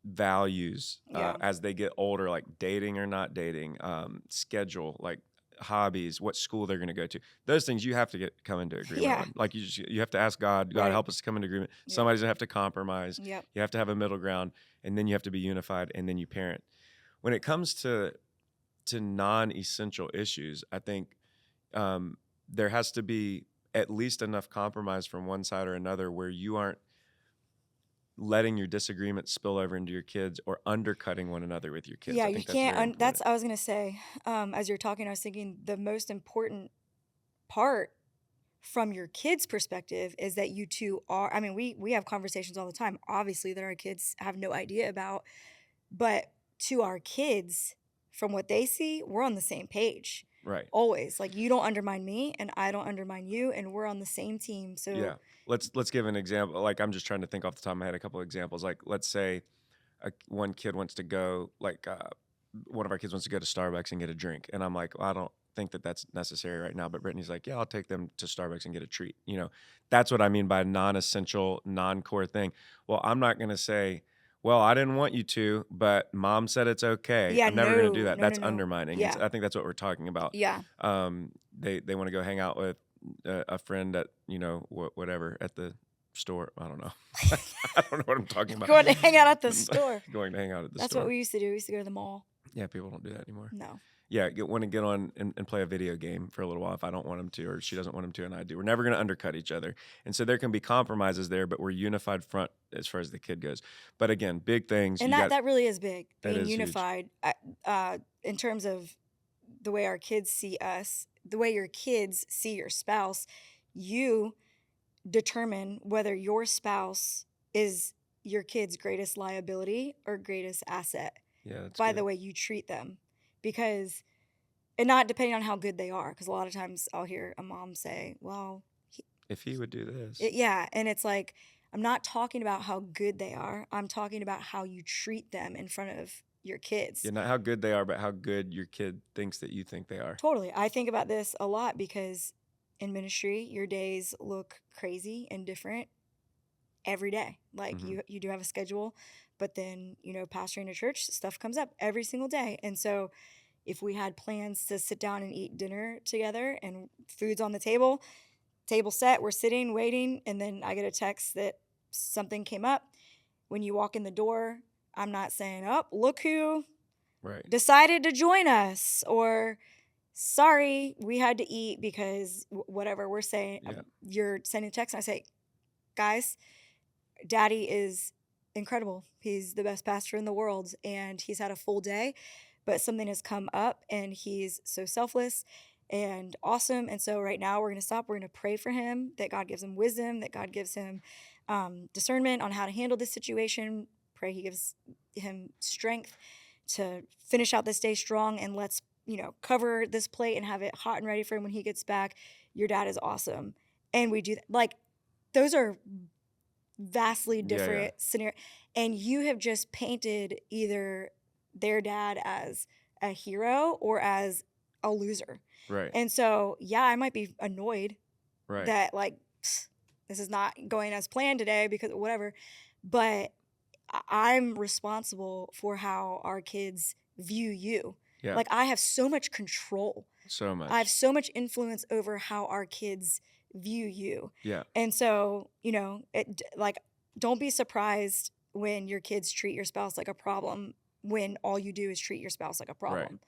Speaker 2: values,
Speaker 1: Yeah.
Speaker 2: as they get older, like dating or not dating, schedule, like hobbies, what school they're going to go to, those things you have to come into agreement
Speaker 1: Yeah.
Speaker 2: on. Like you have to ask God,
Speaker 1: Right.
Speaker 2: help us to come into agreement.
Speaker 1: Yeah.
Speaker 2: Somebody's gonna have to compromise.
Speaker 1: Yep.
Speaker 2: You have to have a middle ground, and then you have to be unified, and then you parent. When it comes to non-essential issues, I think there has to be at least enough compromise from one side or another where you aren't letting your disagreements spill over into your kids or undercutting one another with your kids.
Speaker 1: Yeah,
Speaker 2: I
Speaker 1: you
Speaker 2: think
Speaker 1: can't.
Speaker 2: that's
Speaker 1: I was gonna say. As you're talking, I was thinking the most important part from your kids' perspective is that you two are. I mean, we have conversations all the time, obviously, that our kids have no idea about, but to our kids, from what they see, we're on the same page.
Speaker 2: right.
Speaker 1: Always. Like, you don't undermine me and I don't undermine you, and we're on the same team. So
Speaker 2: Yeah. Let's give an example. Like I'm just trying to think off the top of my head a couple of examples. Like let's say one kid wants to go, like one of our kids wants to go to Starbucks and get a drink, and I'm like, well, I don't think that that's necessary right now. But Brittany's like, yeah, I'll take them to Starbucks and get a treat. That's what I mean by non-essential, non-core thing. Well, I'm not going to say, well, I didn't want you to, but mom said it's okay.
Speaker 1: Yeah,
Speaker 2: I'm never going to do that.
Speaker 1: no,
Speaker 2: That's
Speaker 1: no.
Speaker 2: undermining.
Speaker 1: Yeah.
Speaker 2: I think that's what we're talking about.
Speaker 1: Yeah.
Speaker 2: They want to go hang out with a friend at whatever at the store. I don't know. I don't know what I'm talking about.
Speaker 1: Going to hang out at the store.
Speaker 2: Going to hang out at the
Speaker 1: That's
Speaker 2: store.
Speaker 1: what we used to do. We used to go to the mall.
Speaker 2: Yeah, people don't do that anymore.
Speaker 1: No.
Speaker 2: Yeah, want to get on and play a video game for a little while if I don't want them to, or she doesn't want them to and I do. We're never going to undercut each other. And so there can be compromises there, but we're unified front as far as the kid goes. But again, big things.
Speaker 1: And that really is big, being
Speaker 2: is
Speaker 1: unified in terms of the way our kids see us, the way your kids see your spouse. You determine whether your spouse is your kid's greatest liability or greatest asset by the way you treat them. Because, and not depending on how good they are, because a lot of times I'll hear a mom say, well,
Speaker 2: if he would do this.
Speaker 1: And it's like, I'm not talking about how good they are. I'm talking about how you treat them in front of your kids.
Speaker 2: Yeah, not how good they are, but how good your kid thinks that you think they are.
Speaker 1: Totally. I think about this a lot because in ministry, your days look crazy and different every day. Like you do have a schedule, but then, pastoring a church, stuff comes up every single day. And so if we had plans to sit down and eat dinner together and food's on the table set, we're sitting, waiting, and then I get a text that something came up. When you walk in the door, I'm not saying, oh, look who decided to join us, or sorry, we had to eat because whatever we're saying. You're sending a text and I say, guys, Daddy is incredible. He's the best pastor in the world and he's had a full day, but something has come up and he's so selfless and awesome. And so right now we're going to stop. We're going to pray for him, that God gives him wisdom, that God gives him discernment on how to handle this situation. Pray he gives him strength to finish out this day strong, and let's, cover this plate and have it hot and ready for him when he gets back. Your dad is awesome. And we do that. Like, those are vastly different scenario, and you have just painted either their dad as a hero or as a loser.
Speaker 2: Right.
Speaker 1: And so, I might be annoyed that this is not going as planned today because whatever, but I'm responsible for how our kids view you.
Speaker 2: Yeah.
Speaker 1: Like, I have so much control.
Speaker 2: So much.
Speaker 1: I have so much influence over how our kids view you.
Speaker 2: Yeah.
Speaker 1: And so, like, don't be surprised when your kids treat your spouse like a problem when all you do is treat your spouse like a problem.
Speaker 2: Right.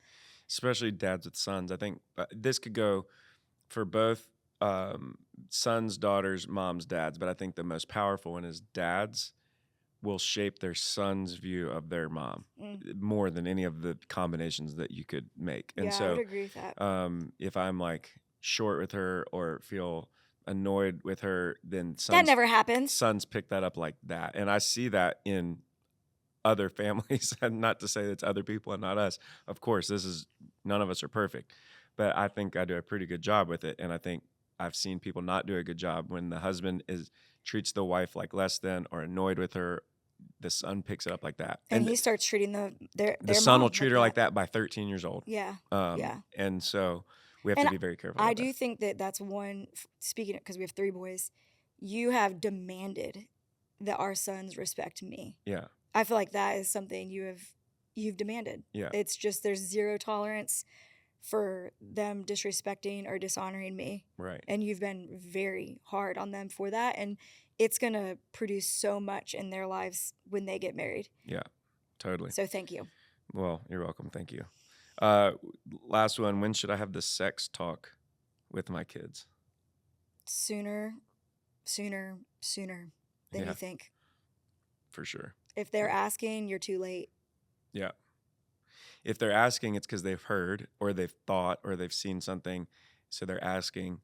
Speaker 2: Especially dads with sons. I think this could go for both sons, daughters, moms, dads, but I think the most powerful one is dads will shape their son's view of their mom more than any of the combinations that you could make. And
Speaker 1: Yeah, I would agree with that.
Speaker 2: if I'm like short with her or feel annoyed with her, then
Speaker 1: That never happens.
Speaker 2: sons pick that up like that. And I see that in other families, and not to say that's other people and not us. Of course, none of us are perfect, but I think I do a pretty good job with it. And I think I've seen people not do a good job when the husband treats the wife like less than or annoyed with her. The son picks it up like that,
Speaker 1: and he starts treating their
Speaker 2: son
Speaker 1: mom
Speaker 2: will treat her like that by 13 years old.
Speaker 1: Yeah.
Speaker 2: And so we have to be very careful.
Speaker 1: I do think that's one. Speaking of, because we have 3 boys, you have demanded that our sons respect me.
Speaker 2: Yeah.
Speaker 1: I feel like that is something you've demanded.
Speaker 2: Yeah.
Speaker 1: It's just there's zero tolerance for them disrespecting or dishonoring me.
Speaker 2: Right.
Speaker 1: And you've been very hard on them for that. And it's going to produce so much in their lives when they get married.
Speaker 2: Yeah, totally.
Speaker 1: So thank you.
Speaker 2: Well, you're welcome. Thank you. Last one. When should I have the sex talk with my kids?
Speaker 1: Sooner than you think.
Speaker 2: For sure.
Speaker 1: If they're asking, you're too late.
Speaker 2: Yeah. If they're asking, it's because they've heard or they've thought or they've seen something. So they're asking,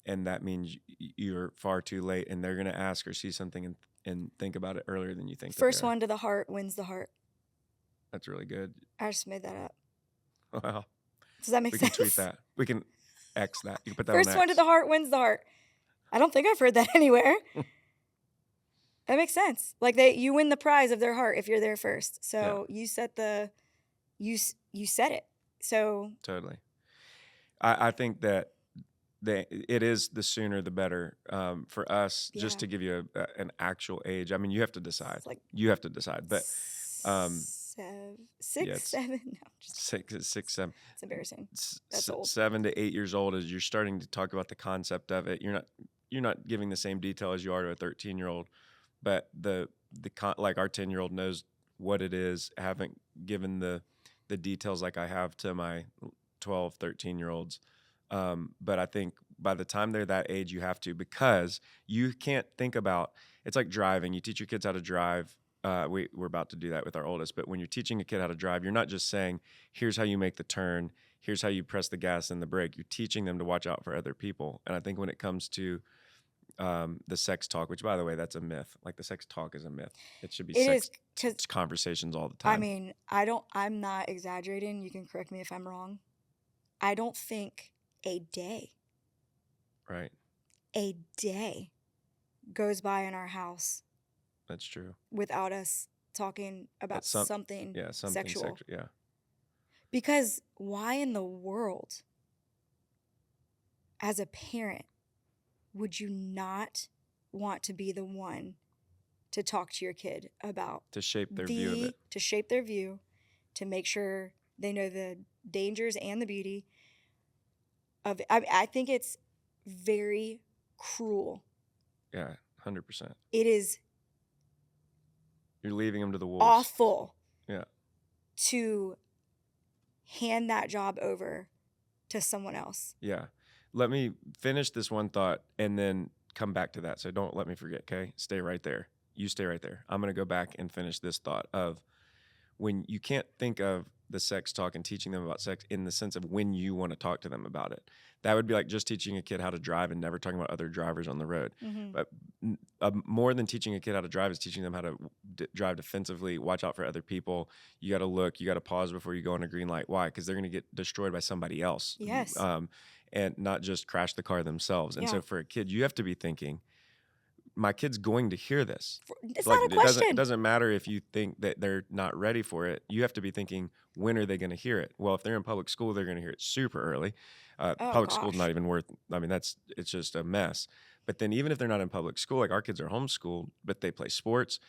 Speaker 2: and that means you're far too late, and they're going to ask or see something and think about it earlier than you think.
Speaker 1: First one to the heart wins the heart.
Speaker 2: That's really good.
Speaker 1: I just made that up.
Speaker 2: Wow.
Speaker 1: Does that make sense?
Speaker 2: We can tweet that. We can X that. You can put that
Speaker 1: First
Speaker 2: on X.
Speaker 1: one to the heart wins the heart. I don't think I've heard that anywhere. That makes sense. Like you win the prize of their heart if you're there first. So you set you set it. So
Speaker 2: totally. I think that it is the sooner the better for us. Just to give you an actual age. I mean, you have to decide. You have to decide. But
Speaker 1: 6, 7. No, just
Speaker 2: 6, 7.
Speaker 1: It's embarrassing. That's old.
Speaker 2: 7 to 8 years old as you're starting to talk about the concept of it. You're not giving the same detail as you are to a 13-year-old, but like our 10-year-old knows what it is. Haven't given the details like I have to my 12, 13-year-olds. But I think by the time they're that age, you have to, because you can't think about, it's like driving. You teach your kids how to drive. We're about to do that with our oldest, but when you're teaching a kid how to drive, you're not just saying, here's how you make the turn, here's how you press the gas and the brake. You're teaching them to watch out for other people. And I think when it comes to the sex talk, which by the way, that's a myth. Like the sex talk is a myth. It should be conversations all the time.
Speaker 1: I mean, I'm not exaggerating. You can correct me if I'm wrong. I don't think a day goes by in our house.
Speaker 2: That's true.
Speaker 1: Without us talking about something sexual.
Speaker 2: Yeah.
Speaker 1: Because why in the world, as a parent, would you not want to be the one to talk to your kid about
Speaker 2: to shape their view of it?
Speaker 1: To shape their view, to make sure they know the dangers and the beauty of it. I think it's very cruel.
Speaker 2: Yeah, 100%.
Speaker 1: It is.
Speaker 2: You're leaving them to the wolves.
Speaker 1: Awful.
Speaker 2: Yeah.
Speaker 1: To hand that job over to someone else.
Speaker 2: Yeah. Let me finish this one thought and then come back to that. So don't let me forget, okay? Stay right there. You stay right there. I'm going to go back and finish this thought of when you can't think of the sex talk and teaching them about sex in the sense of when you want to talk to them about it. That would be like just teaching a kid how to drive and never talking about other drivers on the road. Mm-hmm. But more than teaching a kid how to drive is teaching them how to drive defensively, watch out for other people. You got to look, you got to pause before you go on a green light. Why? Because they're going to get destroyed by somebody else.
Speaker 1: Yes.
Speaker 2: And not just crash the car themselves. And so for a kid, you have to be thinking, my kid's going to hear this.
Speaker 1: It's not a question.
Speaker 2: It doesn't matter if you think that they're not ready for it. You have to be thinking, when are they going to hear it? Well, if they're in public school, they're going to hear it super early. Public school's not even worth, it's just a mess. But then even if they're not in public school, like our kids are homeschooled, but they play sports,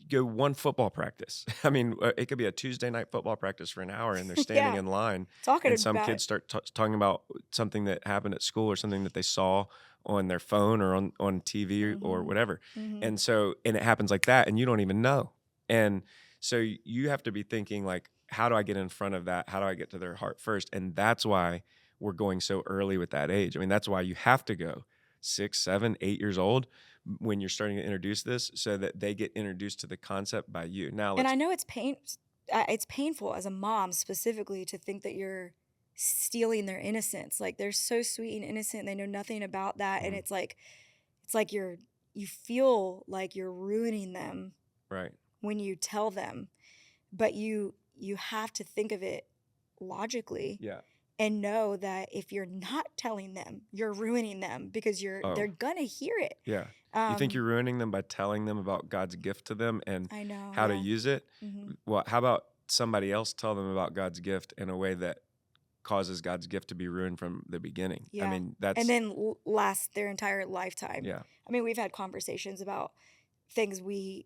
Speaker 2: go one football practice. I mean, it could be a Tuesday night football practice for an hour, and they're standing
Speaker 1: Yeah.
Speaker 2: in line,
Speaker 1: Talking
Speaker 2: and some
Speaker 1: about it.
Speaker 2: kids start talking about something that happened at school or something that they saw on their phone or on TV or
Speaker 1: Mhm.
Speaker 2: whatever.
Speaker 1: Mhm.
Speaker 2: And so, and it happens like that, and you don't even know. And so you have to be thinking like, how do I get in front of that? How do I get to their heart first? And that's why we're going so early with that age. I mean, that's why you have to go 6, 7, 8 years old when you're starting to introduce this, so that they get introduced to the concept by you. Now
Speaker 1: And
Speaker 2: let's
Speaker 1: I know it's painful as a mom specifically to think that you're stealing their innocence. Like they're so sweet and innocent, they know nothing about that, and
Speaker 2: Mhm.
Speaker 1: it's like you feel like you're ruining them
Speaker 2: Right.
Speaker 1: when you tell them, but you have to think of it logically
Speaker 2: Yeah.
Speaker 1: and know that if you're not telling them, you're ruining them because
Speaker 2: Oh,
Speaker 1: they're gonna hear it.
Speaker 2: yeah. You think
Speaker 1: Um,
Speaker 2: you're ruining them by telling them about God's gift to them and
Speaker 1: I know,
Speaker 2: how to
Speaker 1: yeah.
Speaker 2: use it?
Speaker 1: Hmm.
Speaker 2: Well, how about somebody else tell them about God's gift in a way that causes God's gift to be ruined from the beginning? I
Speaker 1: Yeah.
Speaker 2: mean,
Speaker 1: And
Speaker 2: that's
Speaker 1: then last their entire lifetime.
Speaker 2: yeah,
Speaker 1: I mean, we've had conversations about things we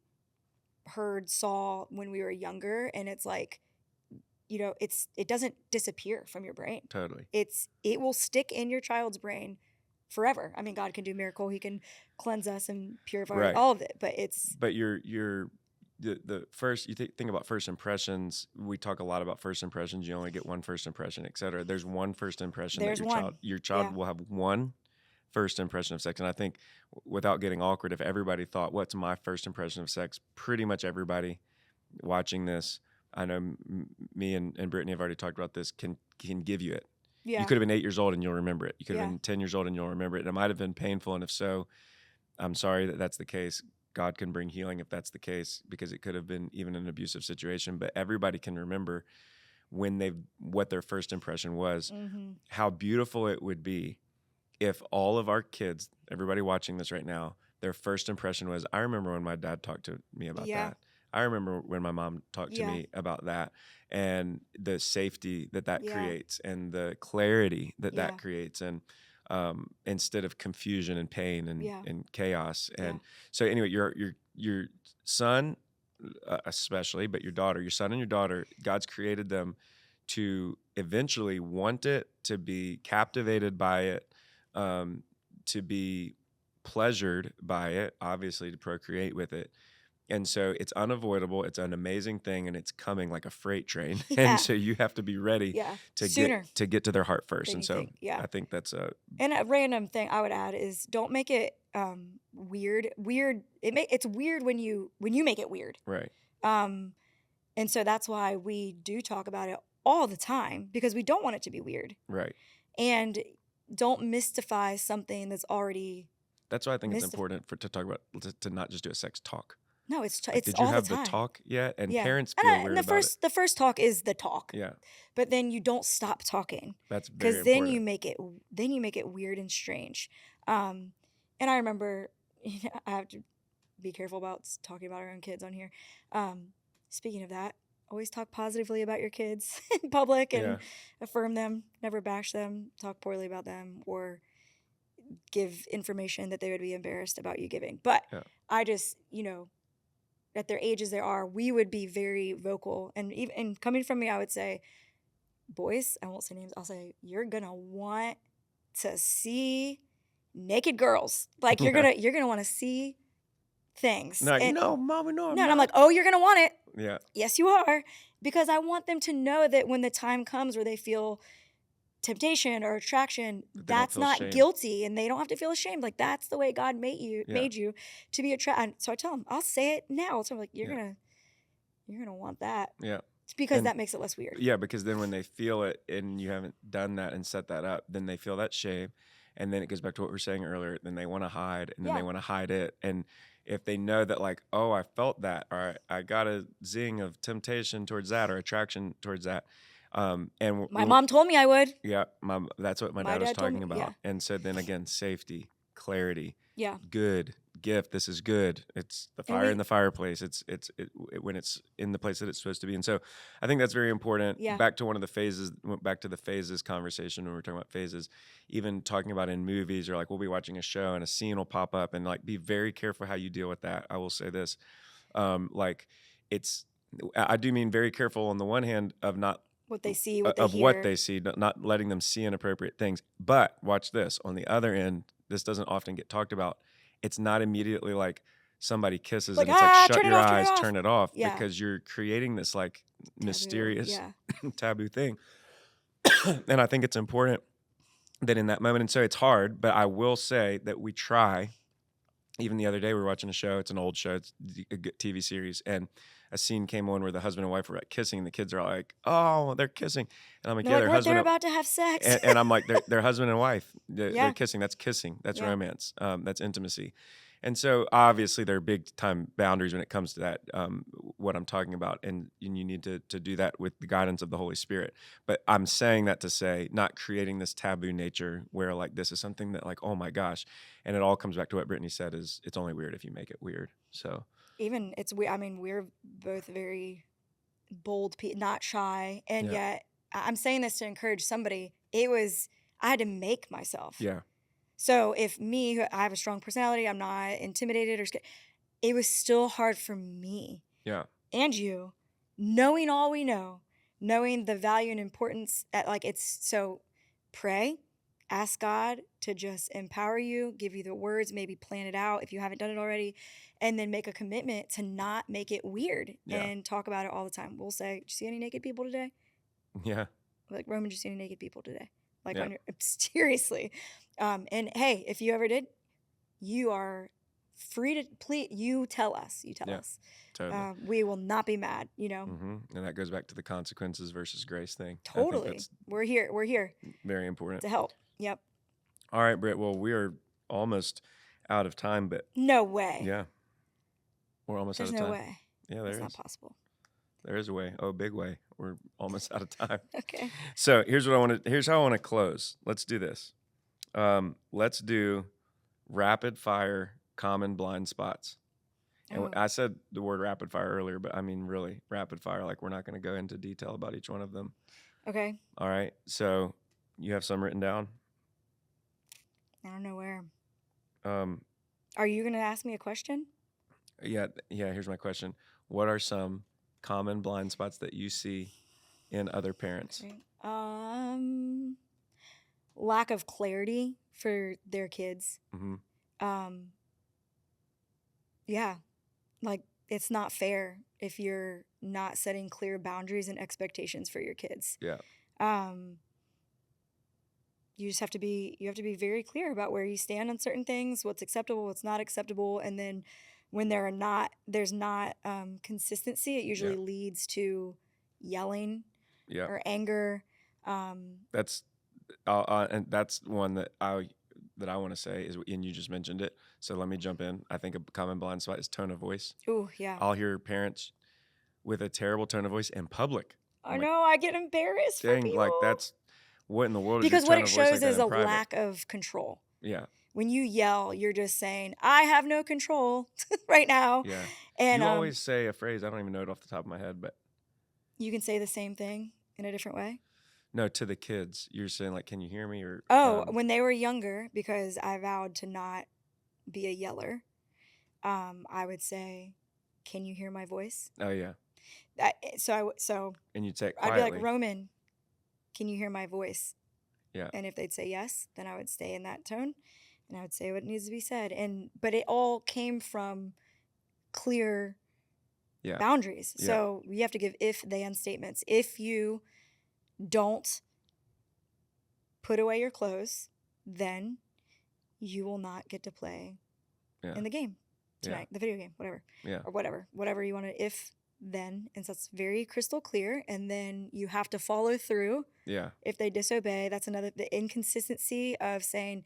Speaker 1: heard, saw when we were younger, and it's like, it doesn't disappear from your brain.
Speaker 2: totally.
Speaker 1: It will stick in your child's brain forever. I mean, God can do miracle. He can cleanse us and purify
Speaker 2: Right.
Speaker 1: all of it, but it's
Speaker 2: But you're the first you think about first impressions. We talk a lot about first impressions. You only get one first impression, et cetera. There's one first impression that
Speaker 1: there's one.
Speaker 2: your child
Speaker 1: Yeah.
Speaker 2: will have one first impression of sex. And I think without getting awkward, if everybody thought, what's my first impression of sex? Pretty much everybody watching this, I know me and Brittany have already talked about this, can give you it. You
Speaker 1: Yeah.
Speaker 2: could have been 8 years old and you'll remember it. You could have
Speaker 1: Yeah.
Speaker 2: been 10 years old and you'll remember it. And it might have been painful. And if so, I'm sorry that that's the case. God can bring healing if that's the case, because it could have been even an abusive situation. But everybody can remember what their first impression was.
Speaker 1: Mm-hmm.
Speaker 2: How beautiful it would be if all of our kids, everybody watching this right now, their first impression was, I remember when my dad talked to me about
Speaker 1: Yeah.
Speaker 2: that. I remember when my mom talked to
Speaker 1: Yeah.
Speaker 2: me about that, and the safety that
Speaker 1: Yeah.
Speaker 2: creates, and the clarity that
Speaker 1: Yeah.
Speaker 2: creates, and instead of confusion and pain
Speaker 1: Yeah.
Speaker 2: and chaos.
Speaker 1: Yeah.
Speaker 2: And so anyway, your son, especially, but your son and your daughter, God's created them to eventually want it, to be captivated by it, to be pleasured by it, obviously to procreate with it. And so it's unavoidable. It's an amazing thing, and it's coming like a freight train.
Speaker 1: Yeah.
Speaker 2: And so you have to be ready
Speaker 1: Yeah.
Speaker 2: to
Speaker 1: Sooner
Speaker 2: get to their heart first.
Speaker 1: than
Speaker 2: And
Speaker 1: you
Speaker 2: so
Speaker 1: think. Yeah.
Speaker 2: I think that's a
Speaker 1: And a random thing I would add is don't make it weird. Weird. It's weird when you make it weird.
Speaker 2: right.
Speaker 1: And so that's why we do talk about it all the time, because we don't want it to be weird.
Speaker 2: Right.
Speaker 1: And don't mystify something that's already
Speaker 2: That's why I think it's
Speaker 1: Mystif-
Speaker 2: important to talk about, to not just do a sex talk.
Speaker 1: no, it's
Speaker 2: Like,
Speaker 1: it's
Speaker 2: did you
Speaker 1: all the
Speaker 2: have the
Speaker 1: time.
Speaker 2: talk yet? And
Speaker 1: Yeah.
Speaker 2: parents
Speaker 1: And,
Speaker 2: feel
Speaker 1: and
Speaker 2: weird
Speaker 1: the
Speaker 2: about it.
Speaker 1: first talk is the talk,
Speaker 2: Yeah,
Speaker 1: but then you don't stop talking,
Speaker 2: that's very
Speaker 1: because then
Speaker 2: important.
Speaker 1: you make it weird and strange. And I remember, I have to be careful about talking about our own kids on here. Speaking of that, always talk positively about your kids in public and
Speaker 2: Yeah.
Speaker 1: affirm them. Never bash them, talk poorly about them, or give information that they would be embarrassed about you giving. But
Speaker 2: Yeah.
Speaker 1: I just, at their ages they are, we would be very vocal. And even and coming from me, I would say, boys, I won't say names, I'll say, you're gonna want to see naked girls. Like you're gonna want to see things.
Speaker 2: No,
Speaker 1: And,
Speaker 2: Mom, we know I'm
Speaker 1: no, and
Speaker 2: not.
Speaker 1: I'm like, oh, you're gonna want it.
Speaker 2: Yeah.
Speaker 1: Yes, you are. Because I want them to know that when the time comes where they feel temptation or attraction,
Speaker 2: That they don't
Speaker 1: that's
Speaker 2: feel
Speaker 1: not
Speaker 2: shame.
Speaker 1: guilty, and they don't have to feel ashamed. Like that's the way God made
Speaker 2: Yeah.
Speaker 1: you to be attracted. So I tell them, I'll say it now. So I'm like, you're
Speaker 2: Yeah.
Speaker 1: gonna want that.
Speaker 2: Yeah.
Speaker 1: It's because
Speaker 2: And-
Speaker 1: that makes it less weird.
Speaker 2: Yeah, because then when they feel it and you haven't done that and set that up, then they feel that shame. And then it goes back to what we were saying earlier. Then they want to hide, and then
Speaker 1: Yeah.
Speaker 2: they want to hide it. And if they know that, like, oh, I felt that, or I got a zing of temptation towards that, or attraction towards that. And
Speaker 1: My mom told me I would.
Speaker 2: yeah, that's what my
Speaker 1: My
Speaker 2: dad was
Speaker 1: dad told
Speaker 2: talking
Speaker 1: me,
Speaker 2: about.
Speaker 1: yeah.
Speaker 2: And so then again, safety, clarity,
Speaker 1: Yeah.
Speaker 2: good gift. This is good. It's the
Speaker 1: And
Speaker 2: fire
Speaker 1: we-
Speaker 2: in the fireplace. It's when it's in the place that it's supposed to be. And so I think that's very important.
Speaker 1: Yeah.
Speaker 2: Back to the phases conversation when we're talking about phases, even talking about in movies, or like we'll be watching a show and a scene will pop up, and like be very careful how you deal with that. I will say this. Like I do mean very careful on the one hand of not
Speaker 1: what they see, what they
Speaker 2: of
Speaker 1: hear.
Speaker 2: what they see, not letting them see inappropriate things. But watch this. On the other end, this doesn't often get talked about. It's not immediately like somebody kisses
Speaker 1: Like,
Speaker 2: and it's like, shut
Speaker 1: turn it
Speaker 2: your
Speaker 1: off,
Speaker 2: eyes, turn it off,
Speaker 1: Yeah.
Speaker 2: because you're creating this like
Speaker 1: Taboo,
Speaker 2: mysterious
Speaker 1: yeah.
Speaker 2: taboo thing. And I think it's important that in that moment, and so it's hard, but I will say that we try. Even the other day, we were watching a show. It's an old show. It's a good TV series. And a scene came on where the husband and wife were like kissing. And the kids are like, oh, they're kissing. And I'm like,
Speaker 1: They're
Speaker 2: yeah,
Speaker 1: like,
Speaker 2: they're
Speaker 1: they're about to have sex.
Speaker 2: and I'm like, they're husband and wife. They're
Speaker 1: Yeah.
Speaker 2: kissing. That's kissing. That's
Speaker 1: Yeah.
Speaker 2: romance. That's intimacy. And so obviously there are big time boundaries when it comes to that, what I'm talking about. And you need to do that with the guidance of the Holy Spirit. But I'm saying that to say, not creating this taboo nature where like this is something that like, oh my gosh. And it all comes back to what Brittney said is it's only weird if you make it weird. So
Speaker 1: Even it's weird. I mean, we're both very bold, not shy. And
Speaker 2: Yeah.
Speaker 1: yet I'm saying this to encourage somebody. I had to make myself.
Speaker 2: yeah,
Speaker 1: So if I have a strong personality, I'm not intimidated or scared. It was still hard for me
Speaker 2: yeah,
Speaker 1: and you, knowing all we know, knowing the value and importance so pray, ask God to just empower you, give you the words, maybe plan it out if you haven't done it already, and then make a commitment to not make it weird
Speaker 2: Yeah.
Speaker 1: and talk about it all the time. We'll say, did you see any naked people today?
Speaker 2: yeah,
Speaker 1: Like, Roman, did you see any naked people today? Like,
Speaker 2: Yeah.
Speaker 1: seriously. And hey, if you ever did, you are free to please. You tell us.
Speaker 2: Yeah.
Speaker 1: us.
Speaker 2: totally.
Speaker 1: We will not be mad.
Speaker 2: And that goes back to the consequences versus grace thing. I
Speaker 1: Totally.
Speaker 2: think that's
Speaker 1: We're here
Speaker 2: very important.
Speaker 1: to help. Yep.
Speaker 2: All right, Britt. Well, we are almost out of time, but
Speaker 1: No way.
Speaker 2: yeah, we're almost
Speaker 1: There's
Speaker 2: out of
Speaker 1: no
Speaker 2: time.
Speaker 1: way.
Speaker 2: Yeah, there
Speaker 1: It's
Speaker 2: is.
Speaker 1: not possible.
Speaker 2: There is a way. Oh, big way. We're almost out of time.
Speaker 1: Okay.
Speaker 2: So here's how I want to close. Let's do this. Let's do rapid fire common blind spots. And
Speaker 1: Oh.
Speaker 2: I said the word rapid fire earlier, but I mean really rapid fire. Like we're not going to go into detail about each one of them.
Speaker 1: Okay.
Speaker 2: All right. So you have some written down.
Speaker 1: I don't know where.
Speaker 2: Um,
Speaker 1: Are you going to ask me a question?
Speaker 2: yeah. Here's my question. What are some common blind spots that you see in other parents?
Speaker 1: Okay. Lack of clarity for their kids.
Speaker 2: Mm-hmm.
Speaker 1: Yeah. Like, it's not fair if you're not setting clear boundaries and expectations for your kids.
Speaker 2: Yeah.
Speaker 1: You just have to be very clear about where you stand on certain things, what's acceptable, what's not acceptable, and then when there's not consistency, it usually leads to yelling or anger.
Speaker 2: That's and that's one that I want to say is, and you just mentioned it. So let me jump in. I think a common blind spot is tone of voice.
Speaker 1: Oh yeah.
Speaker 2: I'll hear parents with a terrible tone of voice in public.
Speaker 1: I know. I get embarrassed for people.
Speaker 2: Like that's what in the world is
Speaker 1: because
Speaker 2: your
Speaker 1: what
Speaker 2: tone
Speaker 1: it
Speaker 2: of voice
Speaker 1: shows
Speaker 2: like
Speaker 1: is
Speaker 2: that
Speaker 1: a
Speaker 2: in private?
Speaker 1: lack of control.
Speaker 2: Yeah.
Speaker 1: When you yell, you're just saying, "I have no control right now."
Speaker 2: Yeah.
Speaker 1: And
Speaker 2: you always say a phrase. I don't even know it off the top of my head, but
Speaker 1: you can say the same thing in a different way.
Speaker 2: no, to the kids, you're saying like, "Can you hear me?" Or
Speaker 1: when they were younger, because I vowed to not be a yeller. I would say, "Can you hear my voice?"
Speaker 2: Oh yeah.
Speaker 1: So
Speaker 2: And you'd say it
Speaker 1: I'd
Speaker 2: quietly.
Speaker 1: be like, "Roman, can you hear my voice?"
Speaker 2: Yeah.
Speaker 1: And if they'd say yes, then I would stay in that tone, and I would say what needs to be said. But it all came from clear boundaries.
Speaker 2: Yeah.
Speaker 1: So you have to give if-then statements. If you don't put away your clothes, then you will not get to play in the game tonight, the video game, whatever, or whatever you want to. If then, and so that's very crystal clear. And then you have to follow through.
Speaker 2: Yeah.
Speaker 1: If they disobey, that's the inconsistency of saying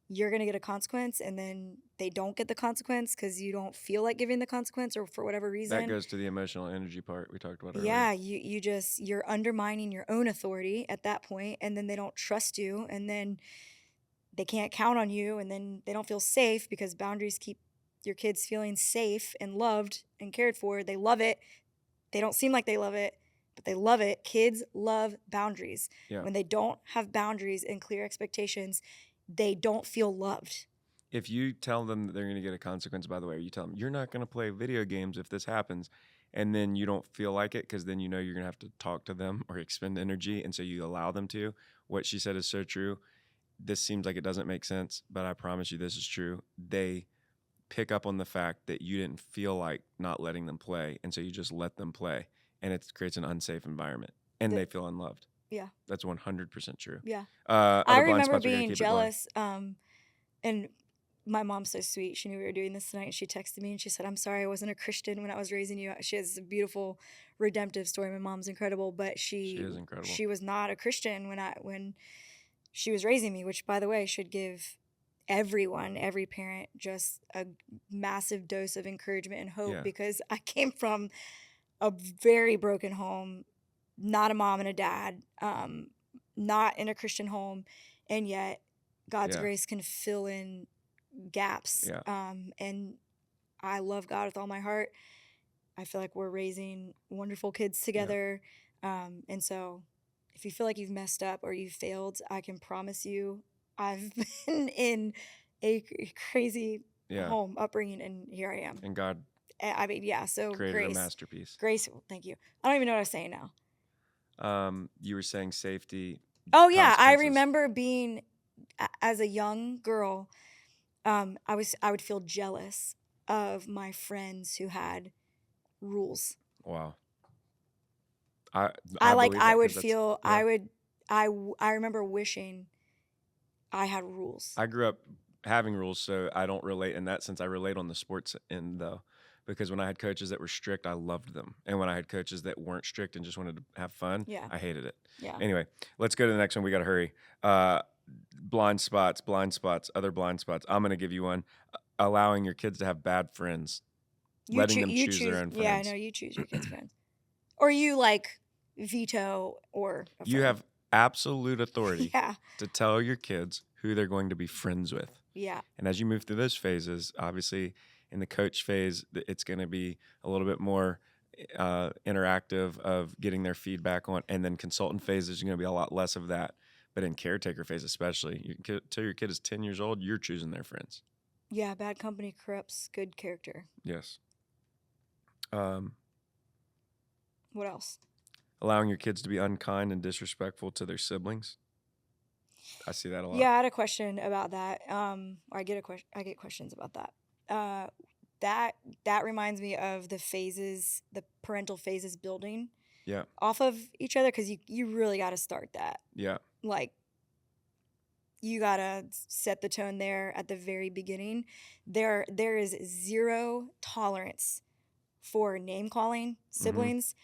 Speaker 1: you're going to get a consequence, and then they don't get the consequence because you don't feel like giving the consequence or for whatever reason.
Speaker 2: That goes to the emotional energy part we talked about earlier.
Speaker 1: Yeah, you're undermining your own authority at that point, and then they don't trust you, and then they can't count on you, and then they don't feel safe because boundaries keep your kids feeling safe and loved and cared for. They love it. They don't seem like they love it, but they love it. Kids love boundaries.
Speaker 2: Yeah.
Speaker 1: When they don't have boundaries and clear expectations, they don't feel loved.
Speaker 2: if you tell them that they're going to get a consequence, by the way, or you tell them you're not going to play video games if this happens, and then you don't feel like it because then you know you're going to have to talk to them or expend energy, and so you allow them to. What she said is so true. This seems like it doesn't make sense, but I promise you this is true. They pick up on the fact that you didn't feel like not letting them play, and so you just let them play, and it creates an unsafe environment, and they feel unloved.
Speaker 1: Yeah.
Speaker 2: That's 100% true.
Speaker 1: Yeah.
Speaker 2: Other
Speaker 1: I
Speaker 2: blind
Speaker 1: remember
Speaker 2: spots, we're gonna
Speaker 1: being
Speaker 2: keep it going.
Speaker 1: jealous. And my mom's so sweet. She knew we were doing this tonight, and she texted me and she said, "I'm sorry I wasn't a Christian when I was raising you." She has a beautiful redemptive story. My mom's incredible, but
Speaker 2: She is incredible.
Speaker 1: she was not a Christian when she was raising me, which, by the way, should give every parent, just a massive dose of encouragement and hope,
Speaker 2: Yeah.
Speaker 1: because I came from a very broken home, not a mom and a dad, not in a Christian home, and yet God's
Speaker 2: Yeah.
Speaker 1: grace can fill in gaps.
Speaker 2: Yeah.
Speaker 1: And I love God with all my heart. I feel like we're raising wonderful kids together. And so if you feel like you've messed up or you've failed, I can promise you I've been in a crazy
Speaker 2: Yeah.
Speaker 1: home upbringing, and here I am.
Speaker 2: And God
Speaker 1: I mean, yeah, so
Speaker 2: created a
Speaker 1: grace.
Speaker 2: masterpiece.
Speaker 1: Grace, thank you. I don't even know what I was saying now.
Speaker 2: You were saying safety.
Speaker 1: Oh, yeah, I
Speaker 2: consequences.
Speaker 1: remember being, as a young girl, I would feel jealous of my friends who had rules.
Speaker 2: Wow. I
Speaker 1: I
Speaker 2: believe that
Speaker 1: I
Speaker 2: 'cause
Speaker 1: would
Speaker 2: that's-
Speaker 1: feel
Speaker 2: yeah.
Speaker 1: I remember wishing I had rules.
Speaker 2: I grew up having rules, so I don't relate in that sense. I relate on the sports end though, because when I had coaches that were strict, I loved them, and when I had coaches that weren't strict and just wanted to have fun,
Speaker 1: Yeah.
Speaker 2: I hated it.
Speaker 1: Yeah.
Speaker 2: Anyway, let's go to the next one. We got to hurry. Blind spots, other blind spots. I'm going to give you one. Allowing your kids to have bad friends, letting them choose their own friends.
Speaker 1: Yeah, I know, you choose your kids' friends, or you like veto or a
Speaker 2: You
Speaker 1: friend.
Speaker 2: have absolute authority
Speaker 1: Yeah.
Speaker 2: to tell your kids who they're going to be friends with.
Speaker 1: Yeah.
Speaker 2: And as you move through those phases, obviously in the coach phase, it's going to be a little bit more interactive of getting their feedback on, and then consultant phase is going to be a lot less of that. But in caretaker phase, especially, till your kid is 10 years old, you're choosing their friends.
Speaker 1: Yeah, bad company corrupts good character.
Speaker 2: Yes.
Speaker 1: What else?
Speaker 2: Allowing your kids to be unkind and disrespectful to their siblings. I see that a lot.
Speaker 1: Yeah, I had a question about that. I get questions about that. That reminds me of the phases, the parental phases building.
Speaker 2: Yeah.
Speaker 1: Off of each other, because you really got to start that.
Speaker 2: Yeah.
Speaker 1: Like, you got to set the tone there at the very beginning. There is zero tolerance for name calling siblings.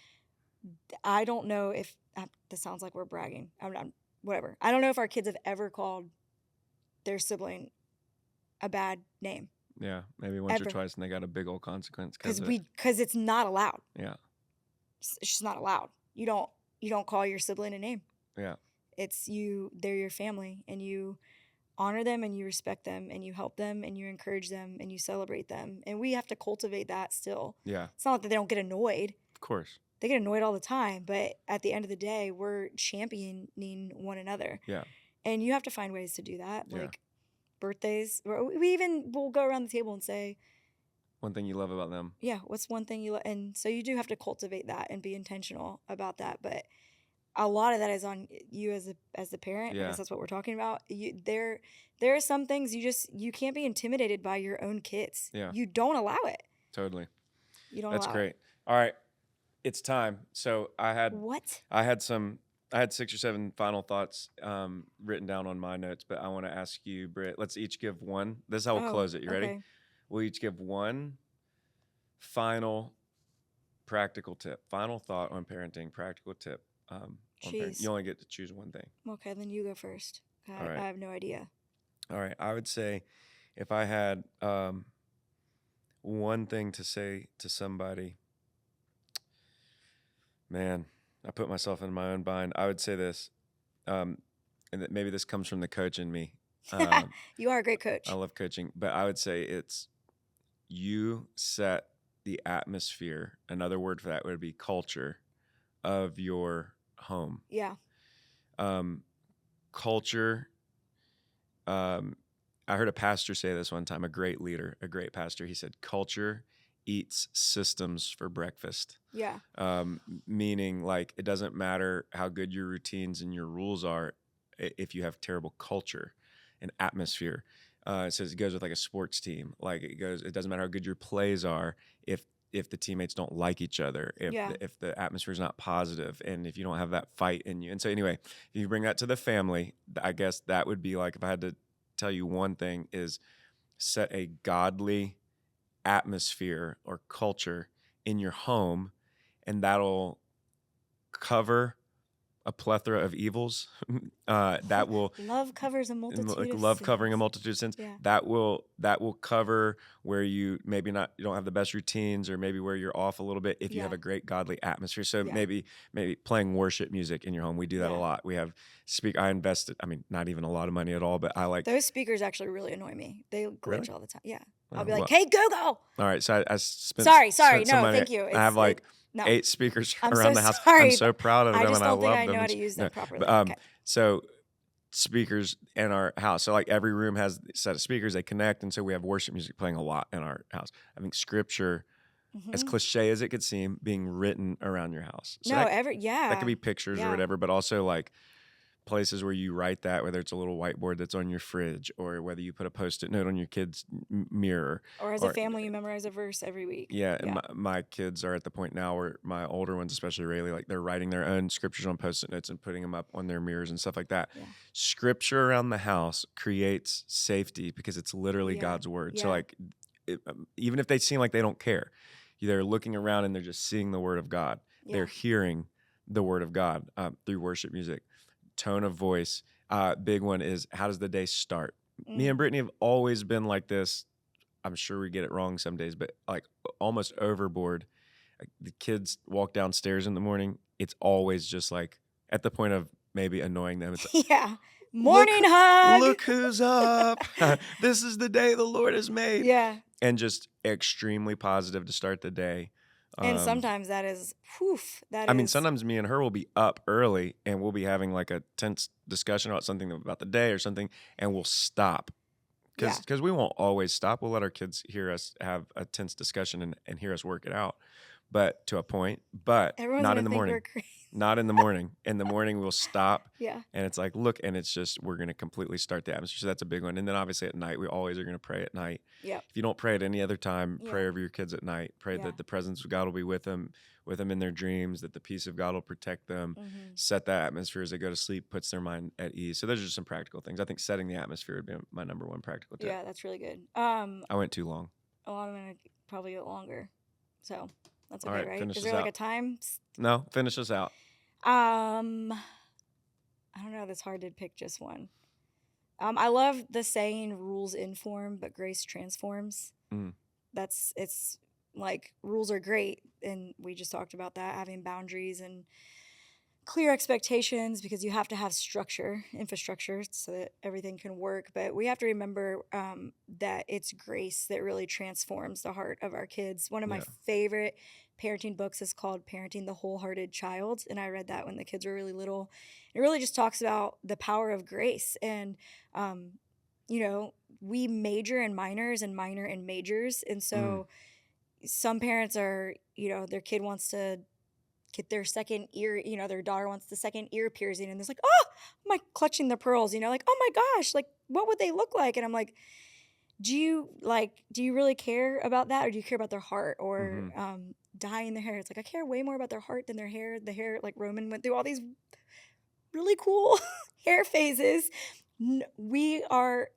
Speaker 1: I don't know if this sounds like we're bragging. Whatever. I don't know if our kids have ever called their sibling a bad name.
Speaker 2: Yeah, maybe once
Speaker 1: Ever.
Speaker 2: or twice, and they got a big old consequence
Speaker 1: because it's not allowed.
Speaker 2: Yeah.
Speaker 1: It's just not allowed. You don't call your sibling a name.
Speaker 2: Yeah.
Speaker 1: It's they're your family, and you honor them, and you respect them, and you help them, and you encourage them, and you celebrate them. And we have to cultivate that still.
Speaker 2: Yeah.
Speaker 1: It's not like that they don't get annoyed.
Speaker 2: Of course.
Speaker 1: They get annoyed all the time, but at the end of the day, we're championing one another.
Speaker 2: Yeah.
Speaker 1: And you have to find ways to do that.
Speaker 2: Yeah.
Speaker 1: Like birthdays, we'll go around the table and say,
Speaker 2: one thing you love about them.
Speaker 1: Yeah, what's one thing you love? And so you do have to cultivate that and be intentional about that. But a lot of that is on you as the parent.
Speaker 2: Yeah.
Speaker 1: I guess that's what we're talking about. There are some things you can't be intimidated by your own kids.
Speaker 2: Yeah.
Speaker 1: You don't allow it.
Speaker 2: Totally.
Speaker 1: You don't
Speaker 2: That's
Speaker 1: allow
Speaker 2: great.
Speaker 1: it.
Speaker 2: All right. It's time. So I had 6 or 7 final thoughts written down on my notes, but I want to ask you, Britt, let's each give one. This is how we'll close it. You ready?
Speaker 1: Okay.
Speaker 2: We'll each give one final practical tip. Final thought on parenting, practical tip. On parenting. You only get to choose one thing.
Speaker 1: Okay, then you go first.
Speaker 2: All right.
Speaker 1: I have no idea.
Speaker 2: All right. I would say if I had one thing to say to somebody, man, I put myself in my own bind. I would say this, and that maybe this comes from the coach in me.
Speaker 1: You are a great coach.
Speaker 2: I love coaching, but I would say it's you set the atmosphere. Another word for that would be culture of your home.
Speaker 1: Yeah.
Speaker 2: Culture I heard a pastor say this one time, a great leader, a great pastor. He said, culture eats systems for breakfast.
Speaker 1: Yeah.
Speaker 2: Meaning, like, it doesn't matter how good your routines and your rules are if you have terrible culture and atmosphere. It says it goes with like a sports team. Like it doesn't matter how good your plays are if the teammates don't like each other,
Speaker 1: Yeah.
Speaker 2: if the atmosphere is not positive, and if you don't have that fight in you. And so anyway, if you bring that to the family, I guess that would be like, if I had to tell you one thing, is set a godly atmosphere or culture in your home, and that'll cover a plethora of evils. That will
Speaker 1: Love covers a multitude
Speaker 2: like
Speaker 1: of
Speaker 2: love covering a
Speaker 1: sins.
Speaker 2: multitude of sins.
Speaker 1: Yeah.
Speaker 2: That will cover where you maybe not, you don't have the best routines, or maybe where you're off a little bit, if you
Speaker 1: Yeah.
Speaker 2: have a great godly atmosphere. So
Speaker 1: Yeah.
Speaker 2: maybe playing worship music in your home. We do that a
Speaker 1: Yeah.
Speaker 2: lot. We have I invested, I mean, not even a lot of money at all, but I like.
Speaker 1: Those speakers actually really annoy me. They glitch
Speaker 2: Really?
Speaker 1: all the time. Yeah.
Speaker 2: Oh,
Speaker 1: I'll be like,
Speaker 2: well.
Speaker 1: "Hey, Google."
Speaker 2: All right, so I spent
Speaker 1: Sorry.
Speaker 2: spent some
Speaker 1: No,
Speaker 2: money.
Speaker 1: thank you.
Speaker 2: I have like
Speaker 1: no.
Speaker 2: 8 speakers
Speaker 1: I'm
Speaker 2: around
Speaker 1: so
Speaker 2: the house. I'm
Speaker 1: sorry,
Speaker 2: so
Speaker 1: but
Speaker 2: proud of
Speaker 1: I
Speaker 2: them,
Speaker 1: just
Speaker 2: and I
Speaker 1: don't think
Speaker 2: love
Speaker 1: I know
Speaker 2: them.
Speaker 1: how to use them
Speaker 2: No,
Speaker 1: properly.
Speaker 2: but
Speaker 1: Okay.
Speaker 2: so speakers in our house. So like every room has a set of speakers, they connect, and so we have worship music playing a lot in our house. I think scripture, as cliche as it could seem, being written around your house. So
Speaker 1: No,
Speaker 2: that
Speaker 1: yeah.
Speaker 2: could be pictures or
Speaker 1: Yeah.
Speaker 2: whatever, but also like places where you write that, whether it's a little whiteboard that's on your fridge, or whether you put a Post-it note on your kid's mirror.
Speaker 1: Or as a family, you memorize a verse every week.
Speaker 2: Yeah, and my kids are at the point now where my older ones, especially Rayleigh, like they're writing their own scriptures on Post-it notes and putting them up on their mirrors and stuff like that.
Speaker 1: Yeah.
Speaker 2: Scripture around the house creates safety because it's literally
Speaker 1: Yeah.
Speaker 2: God's word.
Speaker 1: Yeah.
Speaker 2: So like, even if they seem like they don't care, they're looking around and they're just seeing the word of God.
Speaker 1: Yeah.
Speaker 2: They're hearing the word of God through worship music. Tone of voice. Big one is, how does the day start? Me and Brittney have always been like this. I'm sure we get it wrong some days, but like almost overboard. Like, the kids walk downstairs in the morning, it's always just like at the point of maybe annoying them. It's like,
Speaker 1: Yeah. Morning hug.
Speaker 2: Look who's up. This is the day the Lord has made.
Speaker 1: Yeah.
Speaker 2: And just extremely positive to start the day.
Speaker 1: And sometimes that is,
Speaker 2: I mean, sometimes me and her will be up early and we'll be having like a tense discussion about something about the day or something, and we'll stop. Because we won't always stop. We'll let our kids hear us have a tense discussion and hear us work it out, but to a point. But
Speaker 1: Everyone's
Speaker 2: not
Speaker 1: gonna
Speaker 2: in the
Speaker 1: think
Speaker 2: morning.
Speaker 1: we're crazy.
Speaker 2: Not in the morning. In the morning, we'll stop.
Speaker 1: Yeah.
Speaker 2: And it's like, look, and it's just, we're going to completely start the atmosphere. So that's a big one. And then obviously at night, we always are going to pray at night.
Speaker 1: Yeah.
Speaker 2: If you don't pray at any other time, pray
Speaker 1: Yeah.
Speaker 2: over your kids at night. Pray
Speaker 1: Yeah.
Speaker 2: that the presence of God will be with them in their dreams, that the peace of God will protect them, set that atmosphere as they go to sleep, puts their mind at ease. So those are just some practical things. I think setting the atmosphere would be my number one practical tip.
Speaker 1: Yeah, that's really good.
Speaker 2: I went too long.
Speaker 1: Oh, I'm going to probably go longer. So that's okay,
Speaker 2: All right,
Speaker 1: right?
Speaker 2: finish
Speaker 1: Is
Speaker 2: this
Speaker 1: there like
Speaker 2: out.
Speaker 1: a time?
Speaker 2: No, finish us out.
Speaker 1: I don't know. That's hard to pick just one. I love the saying, rules inform, but grace transforms. It's like, rules are great. And we just talked about that, having boundaries and clear expectations, because you have to have infrastructure, so that everything can work. But we have to remember that it's grace that really transforms the heart of our kids. One of my favorite parenting books is called Parenting the Wholehearted Child, and I read that when the kids were really little. It really just talks about the power of grace. And we major in minors and minor in majors, and so some parents are, their kid wants to get their second ear, their daughter wants the second ear piercing, and it's like, oh, I'm like clutching the pearls, like, oh my gosh, like, what would they look like? And I'm like, do you really care about that, or do you care about their heart? Or dyeing their hair? It's like, I care way more about their heart than their hair. The hair, like, Roman went through all these really cool hair phases. We are,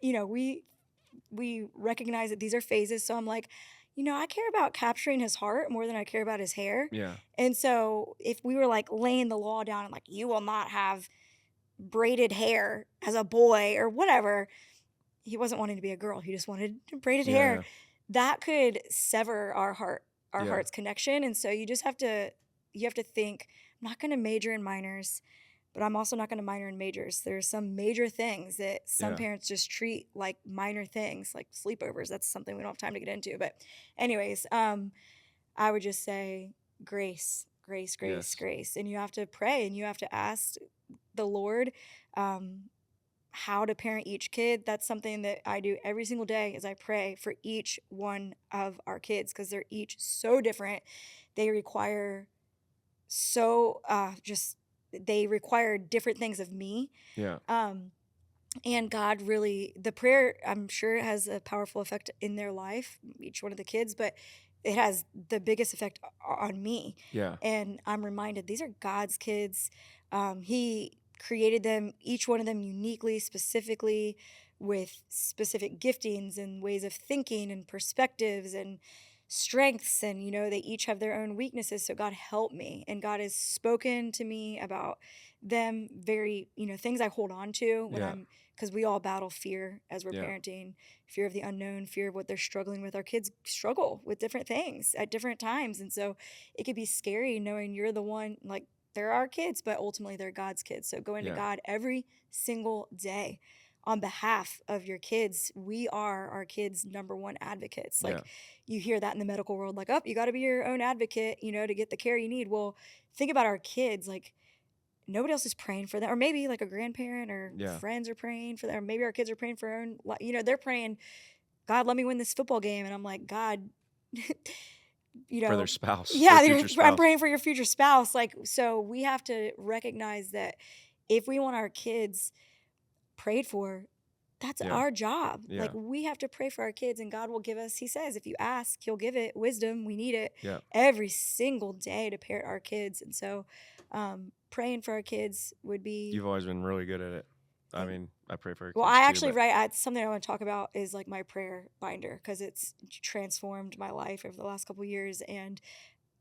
Speaker 1: we recognize that these are phases. So I'm like, I care about capturing his heart more than I care about his hair.
Speaker 2: Yeah.
Speaker 1: And so if we were like laying the law down and like, you will not have braided hair as a boy or whatever, he wasn't wanting to be a girl. He just wanted braided hair. That could sever our heart's connection. And so you have to think, I'm not going to major in minors, but I'm also not going to minor in majors. There's some major things that some parents just treat like minor things, like sleepovers. That's something we don't have time to get into. But anyways, I would just say grace. And you have to pray and you have to ask the Lord, how to parent each kid, that's something that I do every single day is I pray for each one of our kids because they're each so different. They require so just they require different things of me.
Speaker 2: Yeah.
Speaker 1: Um and God really, the prayer, I'm sure, has a powerful effect in their life, each one of the kids, but it has the biggest effect on me.
Speaker 2: Yeah.
Speaker 1: And I'm reminded these are God's kids. He created them, each one of them uniquely, specifically, with specific giftings and ways of thinking and perspectives and strengths. And, they each have their own weaknesses. So God help me. And God has spoken to me about them very, things I hold on to when
Speaker 2: Yeah.
Speaker 1: because we all battle fear as we're
Speaker 2: Yeah.
Speaker 1: parenting, fear of the unknown, fear of what they're struggling with. Our kids struggle with different things at different times. And so it could be scary knowing you're the one, like, they're our kids, but ultimately they're God's kids. So going to
Speaker 2: Yeah.
Speaker 1: God every single day on behalf of your kids. We are our kids' number one advocates.
Speaker 2: Yeah.
Speaker 1: Like, you hear that in the medical world, like, oh, you got to be your own advocate, to get the care you need. Well, think about our kids. Like, nobody else is praying for them, or maybe like a grandparent or
Speaker 2: Yeah.
Speaker 1: friends are praying for them, or maybe our kids are praying for their own they're praying, God, let me win this football game. And I'm like, God,
Speaker 2: For their spouse,
Speaker 1: yeah,
Speaker 2: their future
Speaker 1: I'm
Speaker 2: spouse.
Speaker 1: praying for your future spouse. Like, so we have to recognize that if we want our kids prayed for, that's
Speaker 2: Yeah.
Speaker 1: our job.
Speaker 2: Yeah.
Speaker 1: Like, we have to pray for our kids, and God will give us, he says, if you ask, he'll give it. Wisdom, we need it
Speaker 2: Yeah.
Speaker 1: every single day to parent our kids. And so praying for our kids would be.
Speaker 2: You've always been really good at it. I mean, I pray for your kids
Speaker 1: Well, I
Speaker 2: too,
Speaker 1: actually
Speaker 2: but
Speaker 1: write, something I want to talk about is like my prayer binder, because it's transformed my life over the last couple of years. And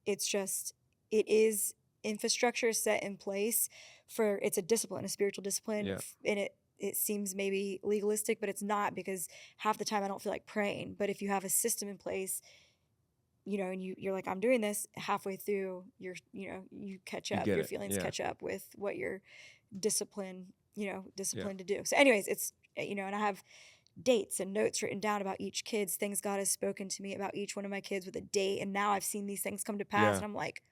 Speaker 1: it's just, it is infrastructure set in place for, it's a discipline, a spiritual discipline.
Speaker 2: Yeah.
Speaker 1: And it seems maybe legalistic, but it's not, because half the time I don't feel like praying. But if you have a system in place, and you're like, I'm doing this, halfway through, you catch
Speaker 2: You
Speaker 1: up,
Speaker 2: get
Speaker 1: your
Speaker 2: it.
Speaker 1: feelings
Speaker 2: Yeah.
Speaker 1: catch up with what you're disciplined to do. So anyways, it's, and I have dates and notes written down about each kid's things God has spoken to me about each one of my kids with a date. And now I've seen these things come to pass,
Speaker 2: Yeah.
Speaker 1: and I'm like,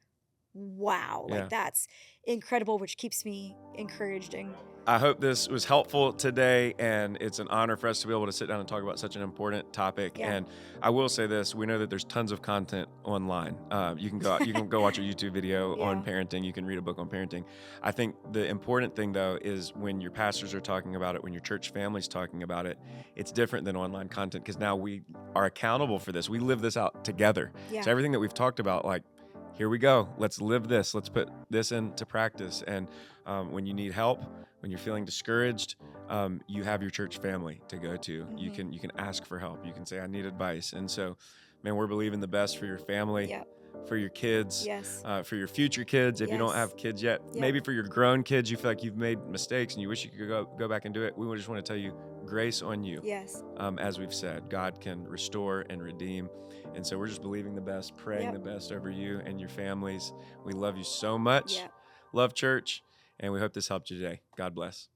Speaker 1: wow,
Speaker 2: Yeah.
Speaker 1: like, that's incredible, which keeps me encouraged. And
Speaker 2: I hope this was helpful today, and it's an honor for us to be able to sit down and talk about such an important topic.
Speaker 1: Yeah.
Speaker 2: And I will say this: we know that there's tons of content online. You can go watch a YouTube video on parenting. You can read a book on parenting. I think the important thing, though, is when your pastors are talking about it, when your church family's talking about it, it's different than online content, because now we are accountable for this. We live this out together.
Speaker 1: Yeah.
Speaker 2: So everything that we've talked about, like, here we go. Let's live this. Let's put this into practice. And when you need help, when you're feeling discouraged, you have your church family to go to.
Speaker 1: Mm-hmm.
Speaker 2: You can ask for help. You can say, I need advice. And so, man, we're believing the best for your family, for your kids,
Speaker 1: Yes.
Speaker 2: for your future kids. If you don't
Speaker 1: Yes.
Speaker 2: have kids yet, maybe for your grown kids, you feel like you've made mistakes and you wish you could go back and do it. We just want to tell you, grace on you.
Speaker 1: Yes.
Speaker 2: As we've said, God can restore and redeem. And so we're just believing the best, praying the best over you and your families. We love you so much. Love church. And we hope this helped you today. God bless.